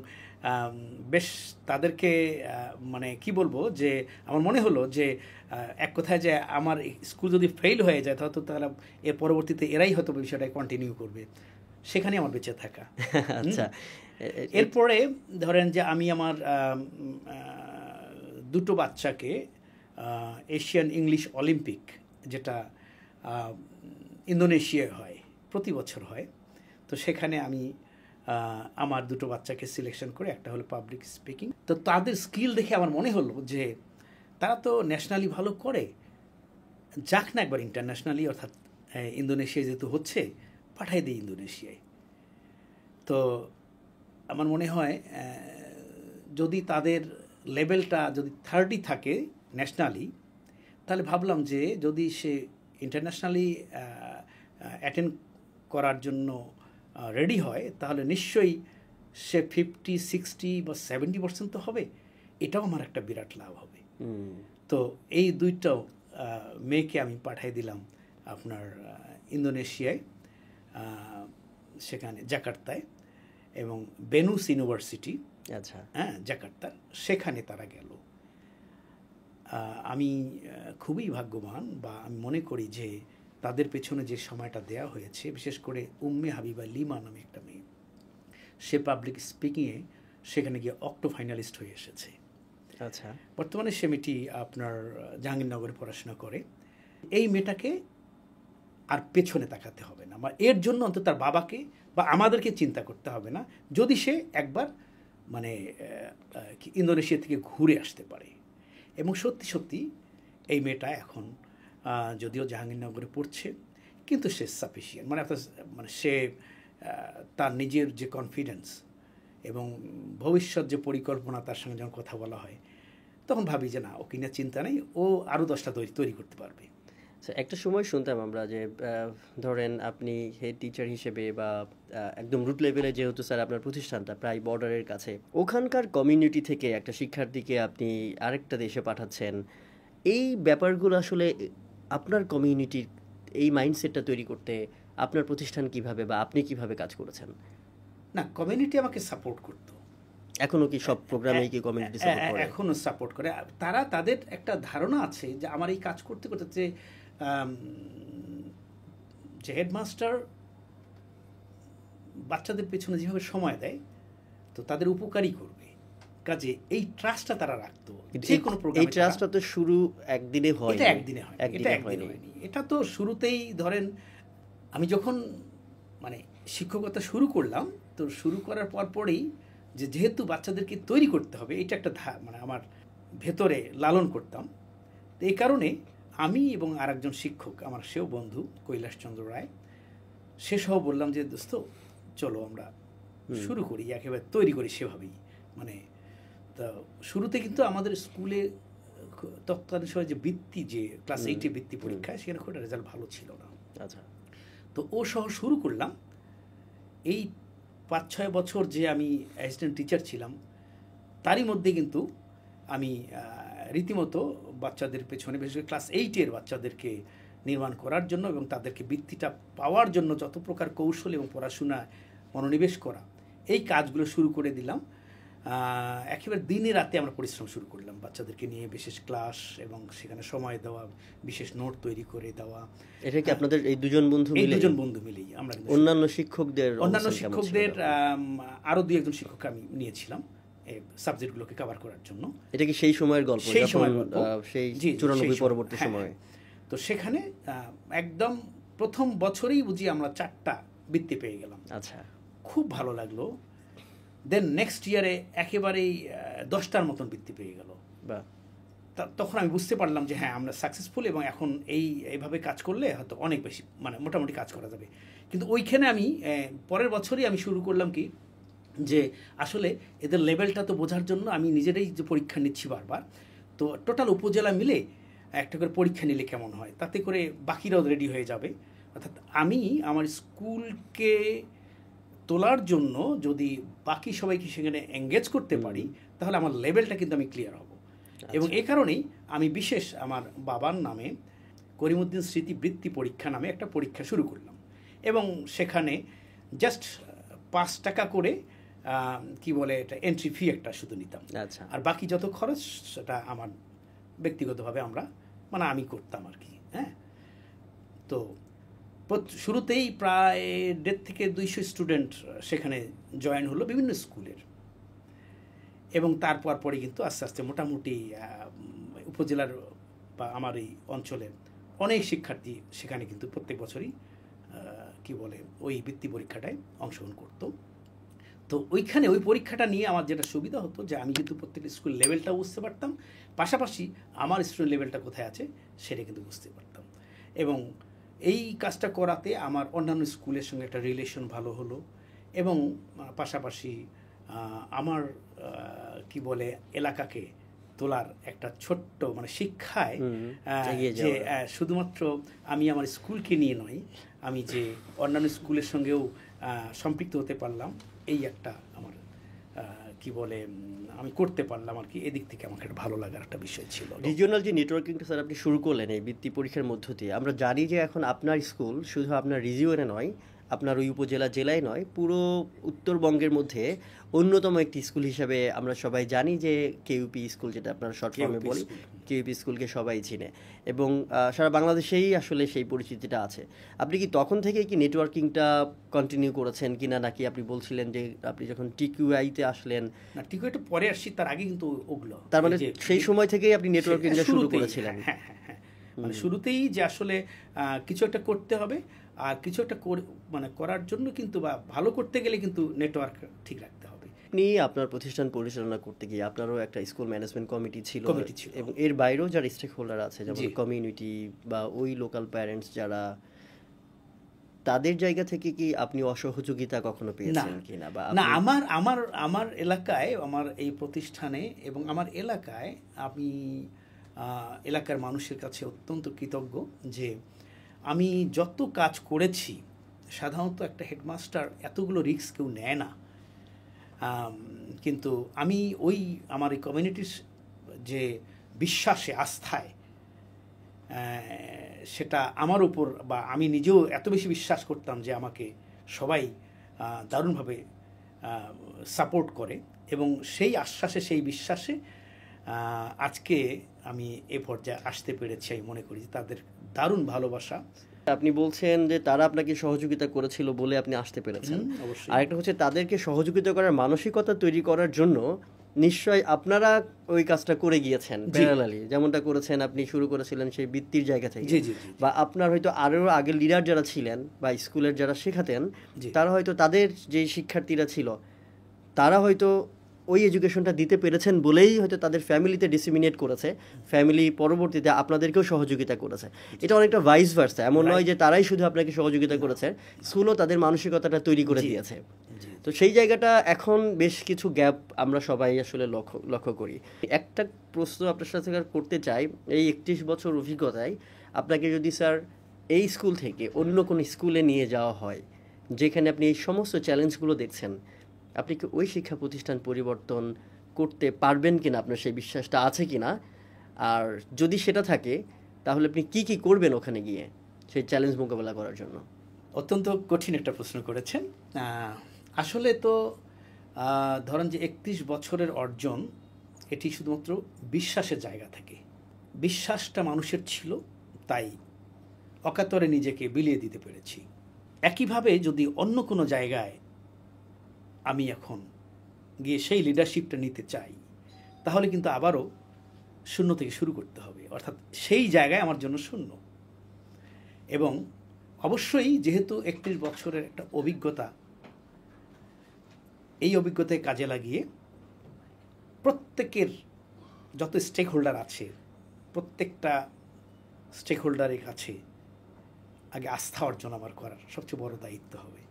বেশ তাদেরকে মানে কি বলবো, যে আমার মনে হলো যে এক কথায় যে আমার স্কুল যদি ফেল হয়ে যায় তাহলে তো তারা এর পরবর্তীতে এরাই হয়তো বিষয়টা কন্টিনিউ করবে, সেখানে আমার বেঁচে থাকা। আচ্ছা, এরপরে ধরেন যে আমি আমার দুটো বাচ্চাকে এশিয়ান ইংলিশ অলিম্পিক, যেটা ইন্দোনেশিয়ায় হয়, প্রতি বছর হয়, তো সেখানে আমি আমার দুটো বাচ্চাকে সিলেকশন করে, একটা হলো পাবলিক স্পিকিং। তো তাদের স্কিল দেখে আমার মনে হলো যে তারা তো ন্যাশনালি ভালো করে, যাক না একবার ইন্টারন্যাশনালি, অর্থাৎ ইন্দোনেশিয়ায় যেহেতু হচ্ছে, পাঠাই দিই ইন্দোনেশিয়ায়। তো আমার মনে হয় যদি তাদের লেভেলটা যদি 30 থাকে ন্যাশনালি, তাহলে ভাবলাম যে যদি সে ইন্টারন্যাশনালি অ্যাটেন্ড করার জন্য রেডি হয়, তাহলে নিশ্চয়ই সে 50, 60 বা 70% তো হবে, এটাও আমার একটা বিরাট লাভ হবে। তো এই দুইটাও মেয়েকে আমি পাঠিয়ে দিলাম আপনার ইন্দোনেশিয়ায়, সেখানে জাকার্তায়, এবং বেনুস ইউনিভার্সিটি, আচ্ছা হ্যাঁ জাকার্তা, সেখানে তারা গেল। আমি খুবই ভাগ্যবান, বা আমি মনে করি যে তাদের পেছনে যে সময়টা দেয়া হয়েছে, বিশেষ করে উম্মে হাবিবা লিমা নামে একটা মেয়ে, সে পাবলিক স্পিকিংয়ে সেখানে গিয়ে অক্টো ফাইনালিস্ট হয়ে এসেছে। আচ্ছা, বর্তমানে সে মেয়েটি আপনার জাহাঙ্গীরনগরে পড়াশোনা করে। এই মেয়েটাকে আর পেছনে তাকাতে হবে না, বা এর জন্য অন্তত তার বাবাকে বা আমাদেরকে চিন্তা করতে হবে না, যদি সে একবার মানে ইন্দোনেশিয়া থেকে ঘুরে আসতে পারে। এবং সত্যি সত্যি এই মেয়েটা এখন যদিও জাহাঙ্গীরনগরে পড়ছে, কিন্তু সে সাফিসিয়েন্ট, মানে অর্থাৎ মানে সে তার নিজের যে কনফিডেন্স এবং ভবিষ্যৎ যে পরিকল্পনা, তার সঙ্গে যখন কথা বলা হয় তখন ভাবি যে না, ওকে নিয়ে চিন্তা নেই, ও আরও 10টা তৈরি করতে পারবে। একটা সময় শুনতাম আমরা যে ধরেন আপনি হেড টিচার হিসেবে বা একদম রুট লেভেলে, যেহেতু স্যার আপনার প্রতিষ্ঠানটা প্রায় বর্ডারের কাছে, ওখানকার কমিউনিটি থেকে একটা শিক্ষার্থীকে আপনি আরেকটা দেশে পাঠাচ্ছেন, এই ব্যাপারগুলো আসলে আপনার কমিউনিটির এই মাইন্ডসেটটা তৈরি করতে আপনার প্রতিষ্ঠান কিভাবে বা আপনি কিভাবে কাজ করেছেন? না, কমিউনিটি আমাকে সাপোর্ট করতো। এখনো কি সব প্রোগ্রামেই কি কমিউনিটি সাপোর্ট করে? এখনো সাপোর্ট করে। তারা তাদের একটা ধারণা আছে যে আমার এই কাজ করতে করতে যে হেডমাস্টার বাচ্চাদের পেছনে যেভাবে সময় দেয়, তো তাদের উপকারই করবে, কাজে এই ট্রাস্টটা তারা রাখতো। যে কোনো প্রোগ্রামে এই ট্রাস্টটা তো শুরু একদিনে হয়, এটা একদিনে হয়, এটা একদিনে হয়নি। এটা তো শুরুতেই ধরেন আমি যখন মানে শিক্ষকতা শুরু করলাম, তো শুরু করার পরেই যেহেতু বাচ্চাদেরকে তৈরি করতে হবে, এটা একটা মানে আমার ভেতরে লালন করতাম। তো এই কারণে আমি এবং আরেকজন শিক্ষক, আমার সেও বন্ধু কৈলাসচন্দ্র রায়, সে সহ বললাম যে দোস্ত চলো আমরা শুরু করি, একেবারে তৈরি করি সেভাবেই। মানে তা শুরুতে কিন্তু আমাদের স্কুলে তৎকালীন সময় যে বৃত্তি, যে ক্লাস 8-এ বৃত্তি পরীক্ষা, সেখানে খুব রেজাল্ট ভালো ছিল না। আচ্ছা, তো ও সহ শুরু করলাম। এই 5-6 বছর যে আমি অ্যাসিস্ট্যান্ট টিচার ছিলাম, তারই মধ্যে কিন্তু আমি রীতিমতো বাচ্চাদের পেছনে, বিশেষ করে ক্লাস 8-এর বাচ্চাদেরকে নির্মাণ করার জন্য এবং তাদেরকে বৃত্তিটা পাওয়ার জন্য যত প্রকার কৌশল এবং পড়াশোনা মনোনিবেশ করা, এই কাজগুলো শুরু করে দিলাম। একেবারে দিনে রাতে আমরা পরিশ্রম শুরু করলাম বাচ্চাদেরকে নিয়ে, বিশেষ ক্লাস এবং সেখানে সময় দেওয়া, বিশেষ নোট তৈরি করে দেওয়া। এটা কি আপনাদের এই দুজন বন্ধু মিলেই আমরা, অন্যান্য শিক্ষকদের আরও 2-1 জন শিক্ষক আমি নিয়েছিলাম এই সাবজেক্টগুলোকে কভার করার জন্য। এটা কি সেই সময়ের গল্প? সেই সময়ের গল্প, সেই 94 পরবর্তী হ্যাঁ। সময়ে। তো সেখানে একদম প্রথম বছরেই বুঝি আমরা 4টা বৃত্তি পেয়ে গেলাম। আচ্ছা, খুব ভালো লাগলো। দেন নেক্সট ইয়ারে একেবারেই 10টার মতন বৃত্তি পেয়ে গেল। তখন আমি বুঝতে পারলাম যে হ্যাঁ, আমরা সাকসেসফুল, এবং এখন এইভাবে কাজ করলে হয়তো অনেক বেশি মানে মোটামুটি কাজ করা যাবে। কিন্তু ওইখানে আমি পরের বছরই আমি শুরু করলাম কি, যে আসলে এদের লেভেলটা তো বোঝার জন্য আমি নিজেরাই যে পরীক্ষা নিচ্ছি বারবার, তো টোটাল উপজেলা মিলে একটা করে পরীক্ষা নিলে কেমন হয়, তাতে করে বাকিরাও রেডি হয়ে যাবে। অর্থাৎ আমি আমার স্কুলকে তোলার জন্য যদি বাকি সবাইকে সেখানে এঙ্গেজ করতে পারি, তাহলে আমার লেভেলটা কিন্তু আমি ক্লিয়ার হব। এবং এই কারণেই আমি বিশেষ আমার বাবার নামে করিমউদ্দিন স্মৃতি বৃত্তি পরীক্ষা নামে একটা পরীক্ষা শুরু করলাম, এবং সেখানে জাস্ট 5 টাকা করে কি বলে এটা এন্ট্রি ফি একটা শুধু নিতাম। আচ্ছা, আর বাকি যত খরচ সেটা আমার ব্যক্তিগতভাবে মানে আমি করতাম আর কি। হ্যাঁ, তো শুরুতেই প্রায় 150 থেকে 200 স্টুডেন্ট সেখানে জয়েন হলো বিভিন্ন স্কুলের, এবং তারপর পরে কিন্তু আস্তে আস্তে মোটামুটি উপজেলার বা আমার এই অঞ্চলের অনেক শিক্ষার্থী সেখানে কিন্তু প্রত্যেক বছরই কি বলে ওই বৃত্তি পরীক্ষাটায় অংশগ্রহণ করতো। তো ওইখানে ওই পরীক্ষাটা নিয়ে আমার যেটা সুবিধা হতো, যে আমি কিন্তু প্রত্যেকটা স্কুল লেভেলটাও বুঝতে পারতাম, পাশাপাশি আমার স্টুডেন্ট লেভেলটা কোথায় আছে সেটা কিন্তু বুঝতে পারতাম। এবং এই কাজটা করাতে আমার অন্যান্য স্কুলের সঙ্গে একটা রিলেশন ভালো হলো, এবং পাশাপাশি আমার কি বলে এলাকাকে তোলার একটা ছোট্ট মানে শিক্ষায়, যে শুধুমাত্র আমি আমার স্কুলকে নিয়ে নয়, আমি যে অন্যান্য স্কুলের সঙ্গেও সম্পৃক্ত হতে পারলাম, এই একটা আমার কি বলে আমি করতে পারলাম আর কি। এদিক থেকে আমাকে একটা ভালো লাগার একটা বিষয় ছিল। রিজিওনাল যে নেটওয়ার্কিংটা স্যার আপনি শুরু করলেন এই বৃত্তি পরীক্ষার মধ্য দিয়ে, আমরা জানি যে এখন আপনার স্কুল শুধু আপনার রিজিওনে নয়, আপনার ওই উপজেলা জেলায় নয়, পুরো উত্তরবঙ্গের মধ্যে অন্যতম একটি স্কুল হিসাবে আমরা সবাই জানি যে কেইউপি স্কুল, যেটা আপনারা শর্ট ফর্মে কেইউপি বলি, স্কুল। কেইউপি স্কুলকে সবাই চিনে এবং সারা বাংলাদেশেই আসলে সেই পরিচিতিটা আছে। আপনি কি তখন থেকে কি নেটওয়ার্কিংটা কন্টিনিউ করেছেন কিনা, নাকি আপনি বলছিলেন যে আপনি যখন টিকিউআইতে আসলেন, না ঠিক একটু পরে আসছি, তার আগে কিন্তু ওগুলো তার মানে এই যে সেই সময় থেকেই আপনি নেটওয়ার্কিংটা শুরু শুরুতেই, করেছিলেন? হ্যাঁ হ্যাঁ হ্যাঁ, মানে শুরুতেই যে আসলে কিছু একটা করতে হবে, আর কিছু একটা মানে করার জন্য কিন্তু বা ভালো করতে গেলে কিন্তু নেটওয়ার্ক ঠিক রাখতে হবে। আপনি আপনার প্রতিষ্ঠান পরিচালনা করতে গিয়ে আপনারও একটা স্কুল ম্যানেজমেন্ট কমিটি ছিল, ছিল। এবং এর বাইরেও যারা স্টেক হোল্ডার আছে, যেমন জি। কমিউনিটি বা ওই লোকাল প্যারেন্টস যারা, তাদের জায়গা থেকে কি আপনি অসহযোগিতা কখনো না পেয়েছেন কিনা, বা না, আপনি আমার আমার আমার এলাকায়, আমার এই প্রতিষ্ঠানে এবং আমার এলাকায় আমি এলাকার মানুষের কাছে অত্যন্ত কৃতজ্ঞ যে আমি যত কাজ করেছি, সাধারণত একটা হেডমাস্টার এতগুলো রিস্ক কেউ নেয় না, কিন্তু আমি ওই আমার এই কমিউনিটির যে বিশ্বাসে, আস্থায়, সেটা আমার উপর, বা আমি নিজেও এত বেশি বিশ্বাস করতাম যে আমাকে সবাই দারুণভাবে সাপোর্ট করে, এবং সেই আশ্বাসে, সেই বিশ্বাসে আজকে আমি এ পর্যায়ে আসতে পেরেছি। আমি মনে করি যে তাদের দারুণ ভালোবাসা। আপনি বলছেন যে তারা আপনাকে সহযোগিতা করেছিল বলে আপনি আসতে পেরেছেন, অবশ্যই। আরেকটা হচ্ছে তাদেরকে সহযোগিতা করার মানসিকতা তৈরি করার জন্য নিশ্চয় আপনারা ওই কাজটা করে গিয়েছেন প্যারালালি, যেমনটা করেছেন আপনি শুরু করেছিলেন সেই বৃত্তির জায়গা থেকে, জি জি জি। বা আপনার হয়তো আরও আগের লিডার যারা ছিলেন বা স্কুলের যারা শেখাতেন, জি। তারা হয়তো তাদের যে শিক্ষার্থীরা ছিল তারা হয়তো ওই এডুকেশনটা দিতে পেরেছেন বলেই হয়তো তাদের ফ্যামিলিতে ডিসিমিনেট করেছে, ফ্যামিলি পরবর্তীতে আপনাদেরকেও সহযোগিতা করেছে। এটা অনেকটা ভাইস ভার্সা, এমন নয় যে তারাই শুধু আপনাকে সহযোগিতা করেছে, স্কুলও তাদের মানসিকতাটা তৈরি করে দিয়েছে। তো সেই জায়গাটা এখন বেশ কিছু গ্যাপ আমরা সবাই আসলে লক্ষ্য করি। একটা প্রশ্ন আপনার সাথে করতে চাই, এই 31 বছর অভিজ্ঞতায় আপনাকে যদি স্যার এই স্কুল থেকে অন্য কোনো স্কুলে নিয়ে যাওয়া হয় যেখানে আপনি এই সমস্ত চ্যালেঞ্জগুলো দেখছেন, আপনি কি ওই শিক্ষা প্রতিষ্ঠান পরিবর্তন করতে পারবেন কিনা, আপনার সেই বিশ্বাসটা আছে কিনা, আর যদি সেটা থাকে তাহলে আপনি কি কি করবেন ওখানে গিয়ে সেই চ্যালেঞ্জ মোকাবেলা করার জন্য? অত্যন্ত কঠিন একটা প্রশ্ন করেছেন। আসলে তো ধরেন যে 31 বছরের অর্জন, এটি শুধুমাত্র বিশ্বাসের জায়গা থেকে, বিশ্বাসটা মানুষের ছিল, তাই অকাতরে নিজেকে বিলিয়ে দিতে পেরেছি। একইভাবে যদি অন্য কোনো জায়গায় আমি এখন গিয়ে সেই লিডারশিপটা নিতে চাই, তাহলে কিন্তু আবারও শূন্য থেকে শুরু করতে হবে, অর্থাৎ সেই জায়গায় আমার জন্য শূন্য। এবং অবশ্যই যেহেতু 31 বছরের একটা অভিজ্ঞতা, এই অভিজ্ঞতায় কাজে লাগিয়ে প্রত্যেকের যত স্টেক হোল্ডার আছে, প্রত্যেকটা স্টেক হোল্ডারের কাছে আগে আস্থা অর্জন আমার করার সবচেয়ে বড় দায়িত্ব হবে,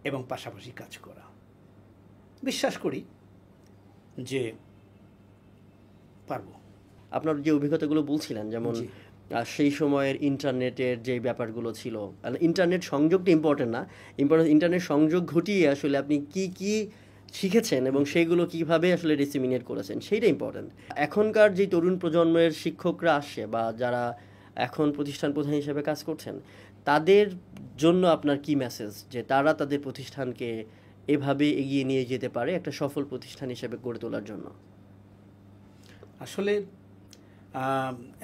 এবং পাশাপাশি কাজ করা। বিশ্বাস করি যে পারবো। আপনার যে অভিজ্ঞতাগুলো বলছিলেন, যেমন সেই সময়ের ইন্টারনেটের যে ব্যাপারগুলো ছিল, ইন্টারনেট সংযোগটা ইম্পর্টেন্ট না, ইন্টারনেট সংযোগ ঘটিয়ে আসলে আপনি কি কি শিখেছেন এবং সেইগুলো কিভাবে আসলে ডিসিমিনেট করেছেন, সেইটা ইম্পর্টেন্ট। এখনকার যে তরুণ প্রজন্মের শিক্ষকরা আসছে বা যারা এখন প্রতিষ্ঠান প্রধান হিসেবে কাজ করছেন, তাদের জন্য আপনার কি মেসেজ, যে তারা তাদের প্রতিষ্ঠানকে এভাবে এগিয়ে নিয়ে যেতে পারে একটা সফল প্রতিষ্ঠান হিসেবে গড়ে তোলার জন্য? আসলে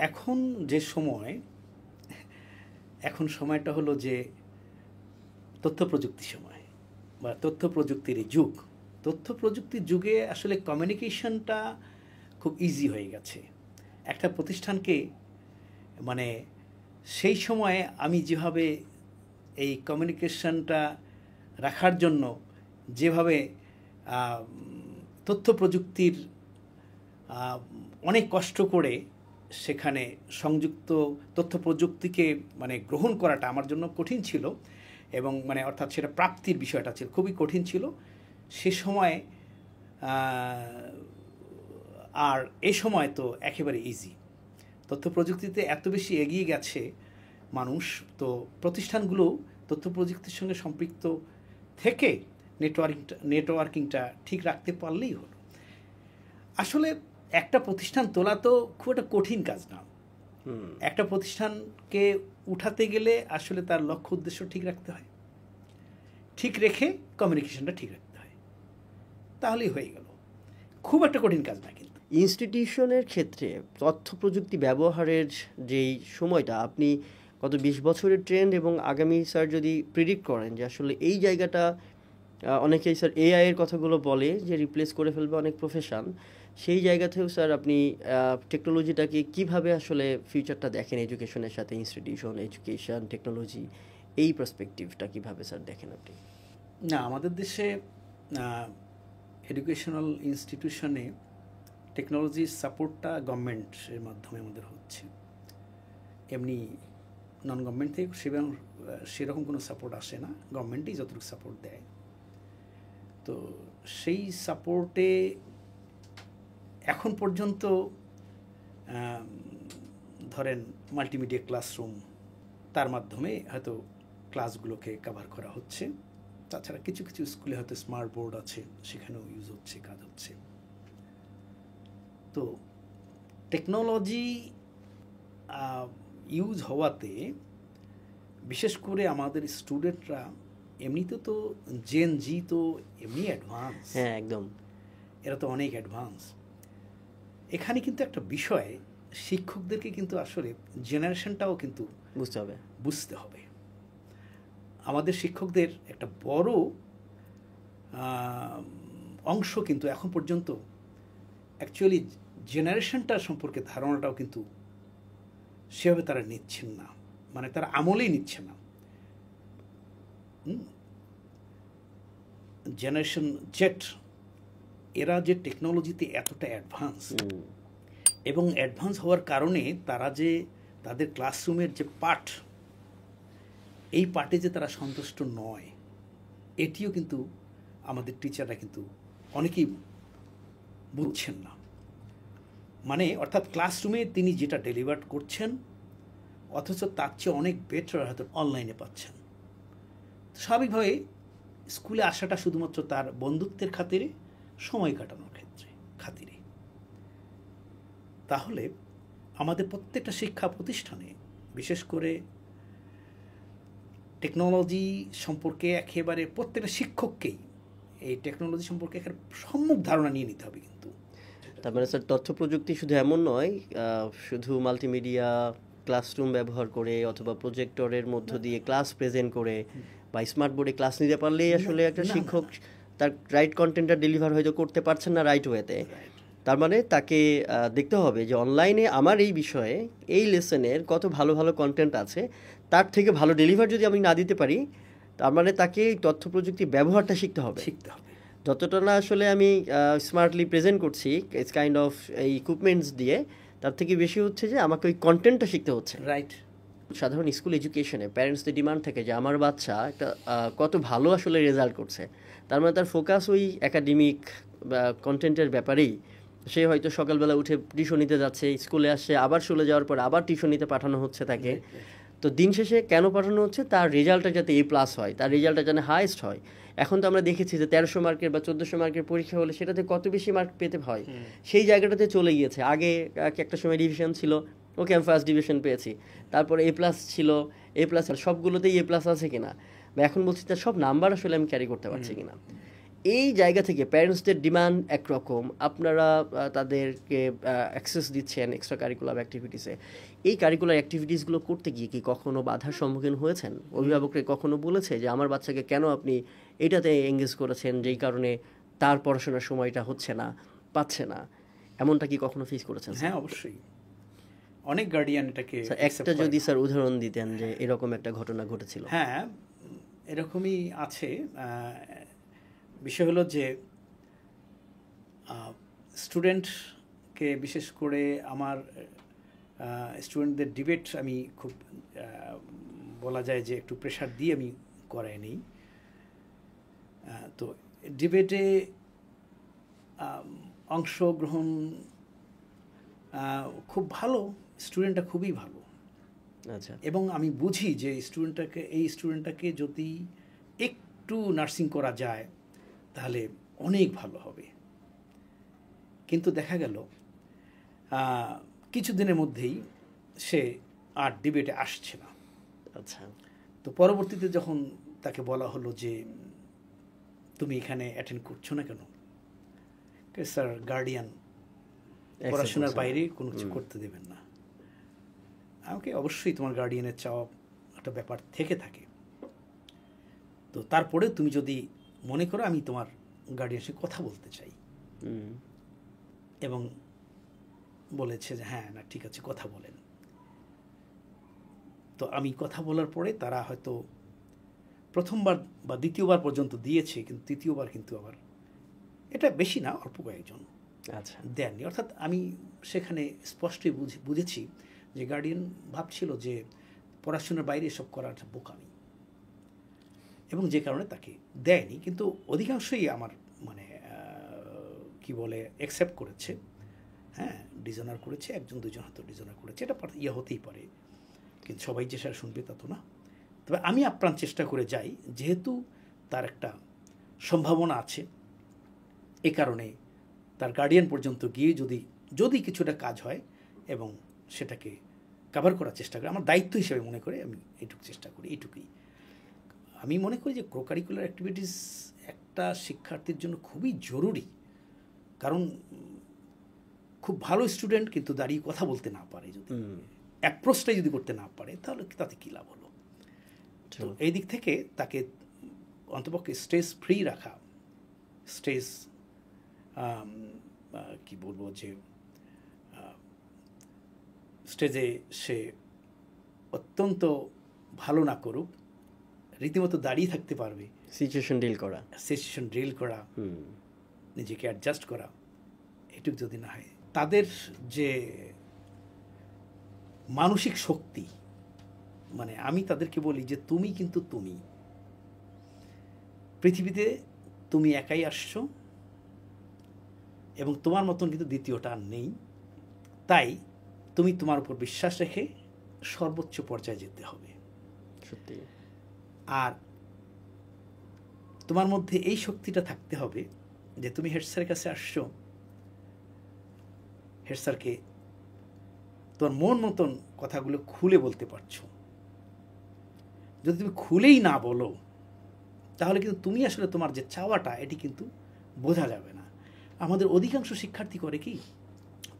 এখন যে সময়, এখন সময়টা হলো যে তথ্য প্রযুক্তির সময় বা তথ্য প্রযুক্তির যুগ। তথ্য প্রযুক্তির যুগে আসলে কমিউনিকেশনটা খুব ইজি হয়ে গেছে। একটা প্রতিষ্ঠানকে, মানে সেই সময়ে আমি যেভাবে এই কমিউনিকেশনটা রাখার জন্য যেভাবে তথ্য প্রযুক্তির অনেক কষ্ট করে সেখানে সংযুক্ত তথ্য প্রযুক্তিকে মানে গ্রহণ করাটা আমার জন্য কঠিন ছিল, এবং মানে অর্থাৎ সেটা প্রাপ্তির বিষয়টা ছিল খুবই কঠিন ছিল সে সময়। আর এই সময় তো একেবারে ইজি, তথ্য প্রযুক্তিতে এত বেশি এগিয়ে গেছে মানুষ, তো প্রতিষ্ঠানগুলো তথ্য প্রযুক্তির সঙ্গে সম্পৃক্ত থেকে নেটওয়ার্কিংটা ঠিক রাখতে পারলেই হলো। আসলে একটা প্রতিষ্ঠান তোলা তো খুব একটা কঠিন কাজ না। একটা প্রতিষ্ঠানকে উঠাতে গেলে আসলে তার লক্ষ্য উদ্দেশ্য ঠিক রাখতে হয়, ঠিক রেখে কমিউনিকেশনটা ঠিক রাখতে হয়, তাহলেই হয়ে গেল। খুব একটা কঠিন কাজ না কিন্তু। ইনস্টিটিউশনের ক্ষেত্রে তথ্য প্রযুক্তি ব্যবহারের যেই সময়টা, আপনি গত 20 বছরের ট্রেন্ড এবং আগামী স্যার যদি প্রিডিক্ট করেন যে আসলে এই জায়গাটা, অনেকেই স্যার এআই এর কথাগুলো বলে যে রিপ্লেস করে ফেলবে অনেক প্রফেশন, সেই জায়গাতেও স্যার আপনি টেকনোলজিটাকে কিভাবে আসলে ফিউচারটা দেখেন এডুকেশনের সাথে, ইনস্টিটিউশন, এডুকেশন, টেকনোলজি, এই পার্সপেক্টিভটা কিভাবে স্যার দেখেন আপনি? না, আমাদের দেশে এডুকেশনাল ইনস্টিটিউশনে টেকনোলজির সাপোর্টটা গভর্নমেন্টের মাধ্যমে আমাদের হচ্ছে। এমনি নন গভর্নমেন্ট থেকে সেরকম কোনো সাপোর্ট আসে না, গভর্নমেন্টই যতটুকু সাপোর্ট দেয়। তো সেই সাপোর্টে এখন পর্যন্ত ধরেন মাল্টিমিডিয়া ক্লাসরুম, তার মাধ্যমে হয়তো ক্লাসগুলোকে কভার করা হচ্ছে। তাছাড়া কিছু কিছু স্কুলে হয়তো স্মার্ট বোর্ড আছে, সেখানেও ইউজ হচ্ছে, কাজ হচ্ছে। তো টেকনোলজি ইউজ হওয়াতে বিশেষ করে আমাদের স্টুডেন্টরা এমনিতে তো জেন জি তো এমনি অ্যাডভান্স, হ্যাঁ একদম, এরা তো অনেক অ্যাডভান্স। এখানে কিন্তু একটা বিষয়, শিক্ষকদেরকে কিন্তু আসলে জেনারেশনটাও কিন্তু বুঝতে হবে। আমাদের শিক্ষকদের একটা বড় অংশ কিন্তু এখন পর্যন্ত অ্যাকচুয়ালি জেনারেশনটা সম্পর্কে ধারণাটাও কিন্তু সেভাবে তারা নিচ্ছেন না, মানে তারা আমলেই নিচ্ছে না। জেনারেশন জেট, এরা যে টেকনোলজিতে এতটা অ্যাডভান্স, এবং অ্যাডভান্স হওয়ার কারণে তারা যে তাদের ক্লাসরুমের যে পাঠ, এই পাঠে যে তারা সন্তুষ্ট নয়, এটিও কিন্তু আমাদের টিচাররা কিন্তু অনেকেই বুঝছেন না। মানে অর্থাৎ ক্লাসরুমে তিনি যেটা ডেলিভার করছেন, অথচ তার চেয়ে অনেক বেটার হয়তো অনলাইনে পাচ্ছেন। স্বাভাবিকভাবে স্কুলে আসাটা শুধুমাত্র তার বন্ধুত্বের খাতিরে, সময় কাটানোর খাতিরে। তাহলে আমাদের প্রত্যেকটা শিক্ষা প্রতিষ্ঠানে বিশেষ করে টেকনোলজি সম্পর্কে একেবারে প্রত্যেকটা শিক্ষককেই এই টেকনোলজি সম্পর্কে একটা সম্যক ধারণা নিয়ে নিতে হবে। কিন্তু তার মানে স্যার তথ্য প্রযুক্তি শুধু এমন নয়, শুধু মাল্টিমিডিয়া ক্লাসরুম ব্যবহার করে অথবা প্রজেক্টরের মধ্য দিয়ে ক্লাস প্রেজেন্ট করে বা স্মার্ট বোর্ডে ক্লাস নিতে পারলেই আসলে একটা শিক্ষক তার রাইট কন্টেন্টটা ডেলিভার হয়তো করতে পারছেন না রাইট ওয়েতে। তার মানে তাকে দেখতে হবে যে অনলাইনে আমার এই বিষয়ে এই লেসনের কত ভালো ভালো কন্টেন্ট আছে, তার থেকে ভালো ডেলিভার যদি আমি না দিতে পারি, তার মানে তাকে তথ্য প্রযুক্তি ব্যবহারটা শিখতে হবে। যতটা না আসলে আমি স্মার্টলি প্রেজেন্ট করছি ইটস কাইন্ড অফ এই ইকুইপমেন্টস দিয়ে, তার থেকে বেশি হচ্ছে যে আমাকে ওই কন্টেন্টটা শিখতে হচ্ছে। রাইট। সাধারণ স্কুল এডুকেশনে প্যারেন্টসদের ডিমান্ড থাকে যে আমার বাচ্চা একটা কত ভালো আসলে রেজাল্ট করছে, তার মানে তার ফোকাস ওই একাডেমিক বা কন্টেন্টের ব্যাপারেই। সে হয়তো সকালবেলা উঠে টিউশন নিতে যাচ্ছে, স্কুলে আসছে, আবার চলে যাওয়ার পর আবার টিউশন নিতে পাঠানো হচ্ছে তাকে। তো দিন শেষে কেন পাঠানো হচ্ছে? তার রেজাল্টটা যাতে A+ হয়, তার রেজাল্টটা যেন হাইয়েস্ট হয়। এখন তো আমরা দেখেছি যে 1300 মার্কের বা 1400 মার্কের পরীক্ষা হলে সেটাতে কত বেশি মার্ক পেতে হয়, সেই জায়গাটাতে চলে গিয়েছে। আগে একটা সময় ডিভিশন ছিল, ওকে আমি ফার্স্ট ডিভিশন পেয়েছি, তারপরে A+ ছিল, A+ সবগুলোতেই A+ আছে কিনা, বা এখন বলছি তার সব নাম্বার আসলে আমি ক্যারি করতে পারছি কিনা। এই জায়গা থেকে প্যারেন্টসদের ডিমান্ড একরকম, আপনারা তাদেরকে অ্যাক্সেস দিচ্ছেন এক্সট্রা কারিকুলার অ্যাক্টিভিটিসে। এই কারিকুলার অ্যাক্টিভিটিসগুলো করতে গিয়ে কি কখনো বাধার সম্মুখীন হয়েছেন? অভিভাবকরা কখনো বলেছে যে আমার বাচ্চাকে কেন আপনি এটাতে এঙ্গেজ করেছেন, যেই কারণে তার পড়াশোনার সময়টা হচ্ছে না, পাচ্ছে না, এমনটা কি কখনো ফেস করেছেন? হ্যাঁ, অবশ্যই। অনেক গার্ডিয়ান এটাকে একটা যদি স্যার উদাহরণ দিতেন যে এরকম একটা ঘটনা ঘটেছিল। হ্যাঁ, এরকমই আছে। বিষয় হলো যে স্টুডেন্টকে, বিশেষ করে আমার স্টুডেন্টদের ডিবেট আমি খুব বলা যায় যে একটু প্রেশার দিয়ে আমি করাই নিই। তো ডিবেটে অংশগ্রহণ খুব ভালো, স্টুডেন্টটা খুবই ভালো। আচ্ছা। এবং আমি বুঝি যে এই স্টুডেন্টটাকে যদি একটু নার্সিং করা যায় তাহলে অনেক ভালো হবে। কিন্তু দেখা গেল কিছুদিনের মধ্যেই সে আর ডিবেটে আসছে না। আচ্ছা। তো পরবর্তীতে যখন তাকে বলা হলো যে তুমি এখানে অ্যাটেন্ড করছো না কেন? স্যার গার্ডিয়ান পড়াশোনার বাইরে কোনো কিছু করতে দেবেন না। আমাকে অবশ্যই তোমার গার্ডিয়ানের চাওয়া একটা ব্যাপার থেকে থাকে, তো তারপরে তুমি যদি মনে করো আমি তোমার গার্ডিয়ানের সাথে কথা বলতে চাই, এবং বলেছে যে হ্যাঁ না ঠিক আছে কথা বলেন, তো আমি কথা বলার পরে তারা হয়তো প্রথমবার বা দ্বিতীয়বার পর্যন্ত দিয়েছে, কিন্তু তৃতীয়বার কিন্তু আবার, এটা বেশি না অল্প কয়েকজন আচ্ছা দেননি। অর্থাৎ আমি সেখানে স্পষ্টই বুঝেছি যে গার্ডিয়ান ভাবছিল যে পড়াশোনার বাইরে এসব করাটা বোকামি, এবং যে কারণে তাকে দেয়নি। কিন্তু অধিকাংশই আমার মানে কি বলে অ্যাকসেপ্ট করেছে, হ্যাঁ ডিজনার করেছে, একজন দুজন হয়তো ডিজনার করেছে, এটা ইয়ে হতেই পারে, কিন্তু সবাই যে সেটা শুনবে তা তো না। তবে আমি আপ্রাণ চেষ্টা করে যাই, যেহেতু তার একটা সম্ভাবনা আছে, এ কারণে তার গার্ডিয়ান পর্যন্ত গিয়ে যদি কিছুটা কাজ হয় এবং সেটাকে কভার করার চেষ্টা করি, আমার দায়িত্ব হিসেবে মনে করে আমি এইটুকু চেষ্টা করি। এইটুকুই আমি মনে করি যে কোকারিকুলার অ্যাক্টিভিটিস একটা শিক্ষার্থীর জন্য খুবই জরুরি, কারণ খুব ভালো স্টুডেন্ট কিন্তু দাঁড়িয়ে কথা বলতে না পারে, যদি অ্যাপ্রোচটাই যদি করতে না পারে তাহলে তাতে কী লাভ হলো। তো এই দিক থেকে তাকে অন্তপক্ষে স্ট্রেস ফ্রি রাখা, স্ট্রেস কি বলবো যে স্টেজে সে অত্যন্ত ভালো না করুক, রীতিমতো দাঁড়িয়ে থাকতে পারবে, সিচুয়েশন ডিল করা, নিজেকে অ্যাডজাস্ট করা, এটুকু যদি না হয়, তাদের যে মানসিক শক্তি, মানে আমি তাদেরকে বলি যে তুমি কিন্তু তুমি পৃথিবীতে তুমি একাই আসছো এবং তোমার মতন কিন্তু দ্বিতীয়টা আর নেই, তাই তুমি তোমার উপর বিশ্বাস রেখে সর্বোচ্চ পর্যায়ে যেতে হবে। সত্যি। আর তোমার মধ্যে এই শক্তিটা থাকতে হবে যে তুমি হেড স্যারের কাছে আসছো, হেড স্যারকে তোমার মন মতন কথাগুলো খুলে বলতে পারছো। যদি তুমি খুলেই না বলো তাহলে কিন্তু তুমি আসলে তোমার যে চাওয়াটা এটি কিন্তু বোঝা যাবে না। আমাদের অধিকাংশ শিক্ষার্থী করে কি,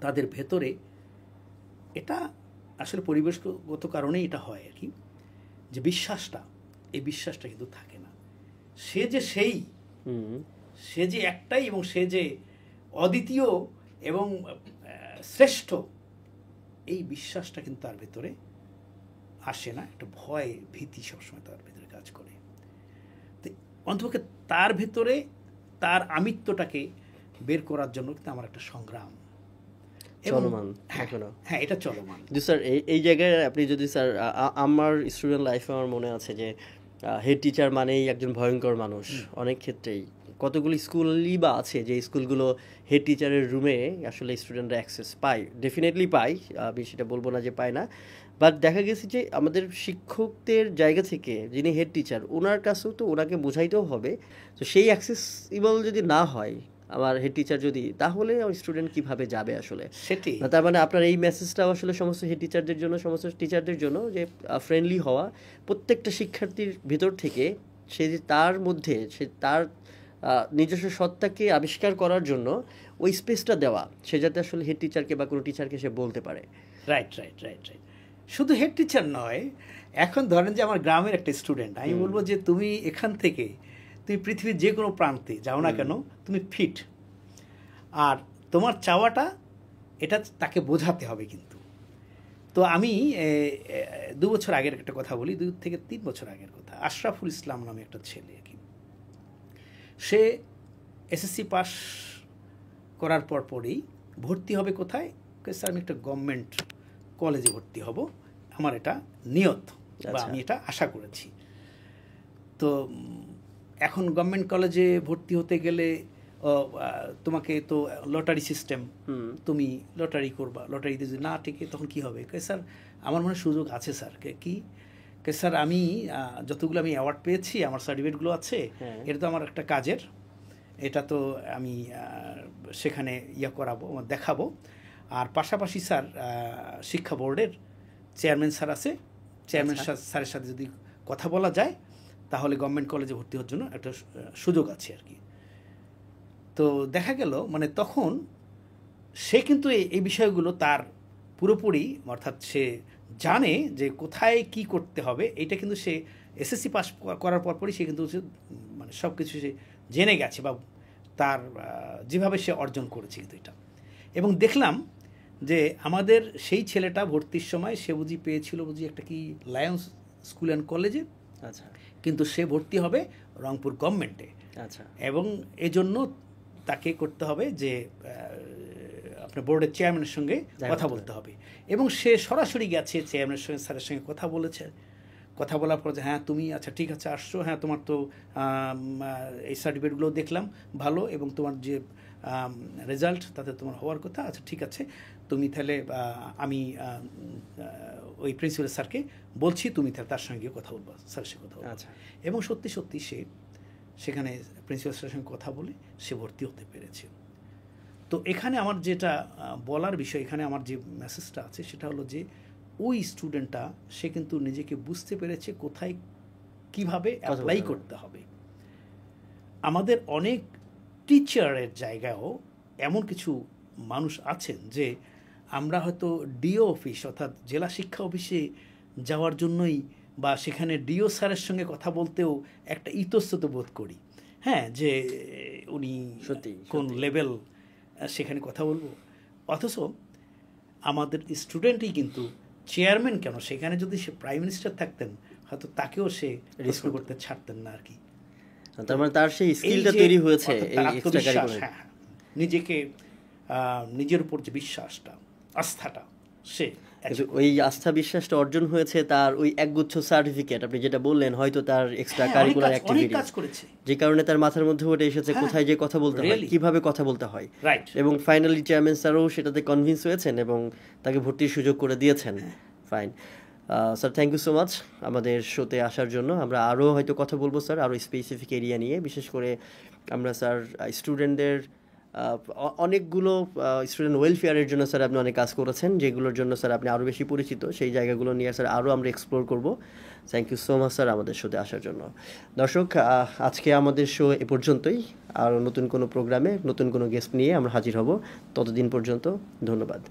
তাদের ভেতরে এটা আসলে পরিবেশগত কারণেই এটা হয় আর কি, যে বিশ্বাসটা, এই বিশ্বাসটা কিন্তু থাকে না। সে যে সে যে একটাই এবং সে যে অদ্বিতীয় এবং শ্রেষ্ঠ, এই বিশ্বাসটা কিন্তু তার ভেতরে আসে না। একটা ভয় ভীতি সবসময় তার ভেতরে কাজ করে। তো অন্তপক্ষে তার ভেতরে তার আমিত্বটাকে বের করার জন্য কিন্তু আমার একটা সংগ্রাম চলমান। হ্যাঁ এটা চলমান। স্যার এই জায়গায় আপনি যদি স্যার, আমার স্টুডেন্ট লাইফে আমার মনে আছে যে হেড টিচার মানেই একজন ভয়ঙ্কর মানুষ। অনেক ক্ষেত্রেই কতগুলি স্কুলই বা আছে যে স্কুলগুলো হেড টিচারের রুমে আসলে স্টুডেন্টরা অ্যাক্সেস পায়, ডেফিনেটলি পায়, আমি সেটা বলবো না যে পায় না, বাট দেখা গেছে যে আমাদের শিক্ষকদের জায়গা থেকে যিনি হেড টিচার ওনার কাছেও তো ওনাকে বোঝাইতেও হবে। তো সেই অ্যাক্সেসিবল যদি না হয় আমার হেড টিচার যদি, তাহলে স্টুডেন্ট কিভাবে যাবে আসলে সেটি। তার মানে আপনার এই মেসেজটাও আসলে সমস্ত হেড টিচারদের জন্য, সমস্ত টিচারদের জন্য, যে ফ্রেন্ডলি হওয়া, প্রত্যেকটা শিক্ষার্থীর ভিতর থেকে সে যে তার মধ্যে সে তার নিজস্ব সত্তাকে আবিষ্কার করার জন্য ওই স্পেসটা দেওয়া, সে যাতে আসলে হেড টিচারকে বা কোনো টিচারকে সে বলতে পারে। রাইট রাইট রাইট রাইট শুধু হেড টিচার নয়, এখন ধরেন যে আমার গ্রামের একটা স্টুডেন্ট, আমি বলবো যে তুমি এখান থেকে তুমি পৃথিবীর যে কোনো প্রান্তে যাও না কেন তুমি ফিট, আর তোমার চাওয়াটা এটা তাকে বোঝাতে হবে কিন্তু। তো আমি 2 বছর আগের একটা কথা বলি, 2 থেকে 3 বছর আগের কথা। আশরাফুল ইসলাম নামে একটা ছেলে, সে এসএসসি পাস করার পরেই ভর্তি হবে কোথায়, স্যার আমি একটা গভর্নমেন্ট কলেজে ভর্তি হব, আমার এটা নিয়ত বা আমি এটা আশা করেছি। তো এখন গভর্নমেন্ট কলেজে ভর্তি হতে গেলে তোমাকে তো লটারি সিস্টেম, তুমি লটারি করবা, লটারিতে যদি না টিকে তখন কি হবে? স্যার আমার মনে সুযোগ আছে স্যার। কি স্যার আমি যতগুলো আমি অ্যাওয়ার্ড পেয়েছি, আমার সার্টিফিকেটগুলো আছে, এটা তো আমার একটা কাজের, এটা তো আমি সেখানে করাবো, দেখাবো। আর পাশাপাশি স্যার শিক্ষা বোর্ডের চেয়ারম্যান স্যার আছে, চেয়ারম্যান স্যারের সাথে যদি কথা বলা যায় তাহলে গভর্নমেন্ট কলেজে ভর্তি হওয়ার জন্য একটা সুযোগ আছে আর কি। তো দেখা গেল মানে তখন সে কিন্তু এই বিষয়গুলো তার পুরোপুরি, অর্থাৎ সে জানে যে কোথায় কি করতে হবে, এটা কিন্তু সে এসএসসি পাস করার পরপরই সে কিন্তু মানে সব কিছু সে জেনে গেছে, বা তার যেভাবে সে অর্জন করেছে কিন্তু এটা। এবং দেখলাম যে আমাদের সেই ছেলেটা ভর্তির সময় সে পেয়েছিল একটা কি লায়ন্স স্কুল অ্যান্ড কলেজে, আচ্ছা, কিন্তু সে ভর্তি হবে রংপুর গভর্নমেন্টে। আচ্ছা, এবং এজন্য তাকে করতে হবে যে আপনার বোর্ডের চেয়ারম্যানের সঙ্গে কথা বলতে হবে। এবং সে সরাসরি গেছে চেয়ারম্যানের সঙ্গে, স্যারের সঙ্গে কথা বলেছে। কথা বলার পর যে হ্যাঁ তুমি আচ্ছা ঠিক আছে আসছো, হ্যাঁ তোমার তো এই সার্টিফিকেটগুলো দেখলাম ভালো, এবং তোমার যে রেজাল্ট তাতে তোমার হওয়ার কথা, আচ্ছা ঠিক আছে তুমি তাহলে আমি ওই প্রিন্সিপাল স্যারকে বলছি, তুমি তাহলে তার সঙ্গে গিয়ে কথা বলবো, স্যারের সঙ্গে কথা বলবো। এবং সত্যি সত্যি সে সেখানে প্রিন্সিপাল স্যারের সঙ্গে কথা বলে সে ভর্তি হতে পেরেছে। তো এখানে আমার যেটা বলার বিষয়, এখানে আমার যে মেসেজটা আছে সেটা হলো যে ওই স্টুডেন্টটা সে কিন্তু নিজেকে বুঝতে পেরেছে কোথায় কিভাবে অ্যাপ্লাই করতে হবে। আমাদের অনেক টিচারের জায়গায়ও এমন কিছু মানুষ আছেন যে আমরা হয়তো ডিও অফিস অর্থাৎ জেলা শিক্ষা অফিসে যাওয়ার জন্যই বা সেখানে ডিও স্যারের সঙ্গে কথা বলতেও একটা ইতস্তত বোধ করি, হ্যাঁ, যে উনি সত্যি কোন লেভেল সেখানে কথা বলবো। অথচ আমাদের স্টুডেন্টই কিন্তু চেয়ারম্যান কেন, সেখানে যদি সে প্রাইম মিনিস্টার থাকতেন হয়তো তাকেও সে রিস্ক করতে ছাড়তেন না আর কি। তার মানে তার সেই স্কিলটা তৈরি হয়েছে, এই এক্সট্রা কারিকুলার, হ্যাঁ, নিজেকে নিজের উপর যে বিশ্বাসটা, আস্থাটা, সে ওই আস্থা বিশ্বাসটা অর্জন হয়েছে তার ওই একগুচ্ছ সার্টিফিকেট, আপনি যেটা বললেন, হয়তো তার এক্সট্রা কারিকুলার অ্যাক্টিভিটি, যে কারণে তার মাথার মধ্যে ওটা এসেছে কোথায় যে কথা বলতে হয়, কিভাবে কথা বলতে হয়। এবং ফাইনালি চেয়ারম্যান স্যারও সেটাতে কনভিন্স হয়েছেন এবং তাকে ভর্তির সুযোগ করে দিয়েছেন। Fine sir, thank you so much আমাদের শোতে আসার জন্য। আমরা আরও হয়তো কথা বলবো স্যার, আরও স্পেসিফিক এরিয়া নিয়ে। বিশেষ করে আমরা স্যার স্টুডেন্টদের অনেকগুলো স্টুডেন্ট ওয়েলফেয়ারের জন্য স্যার আপনি অনেক কাজ করেছেন, যেগুলোর জন্য স্যার আপনি আরও বেশি পরিচিত, সেই জায়গাগুলো নিয়ে স্যার আরও আমরা এক্সপ্লোর করব। Thank you so much sir আমাদের শোতে আসার জন্য। দর্শক, আজকে আমাদের শো এ পর্যন্তই। আর নতুন কোনো প্রোগ্রামে নতুন কোনো গেস্ট নিয়ে আমরা হাজির হব। ততদিন পর্যন্ত ধন্যবাদ।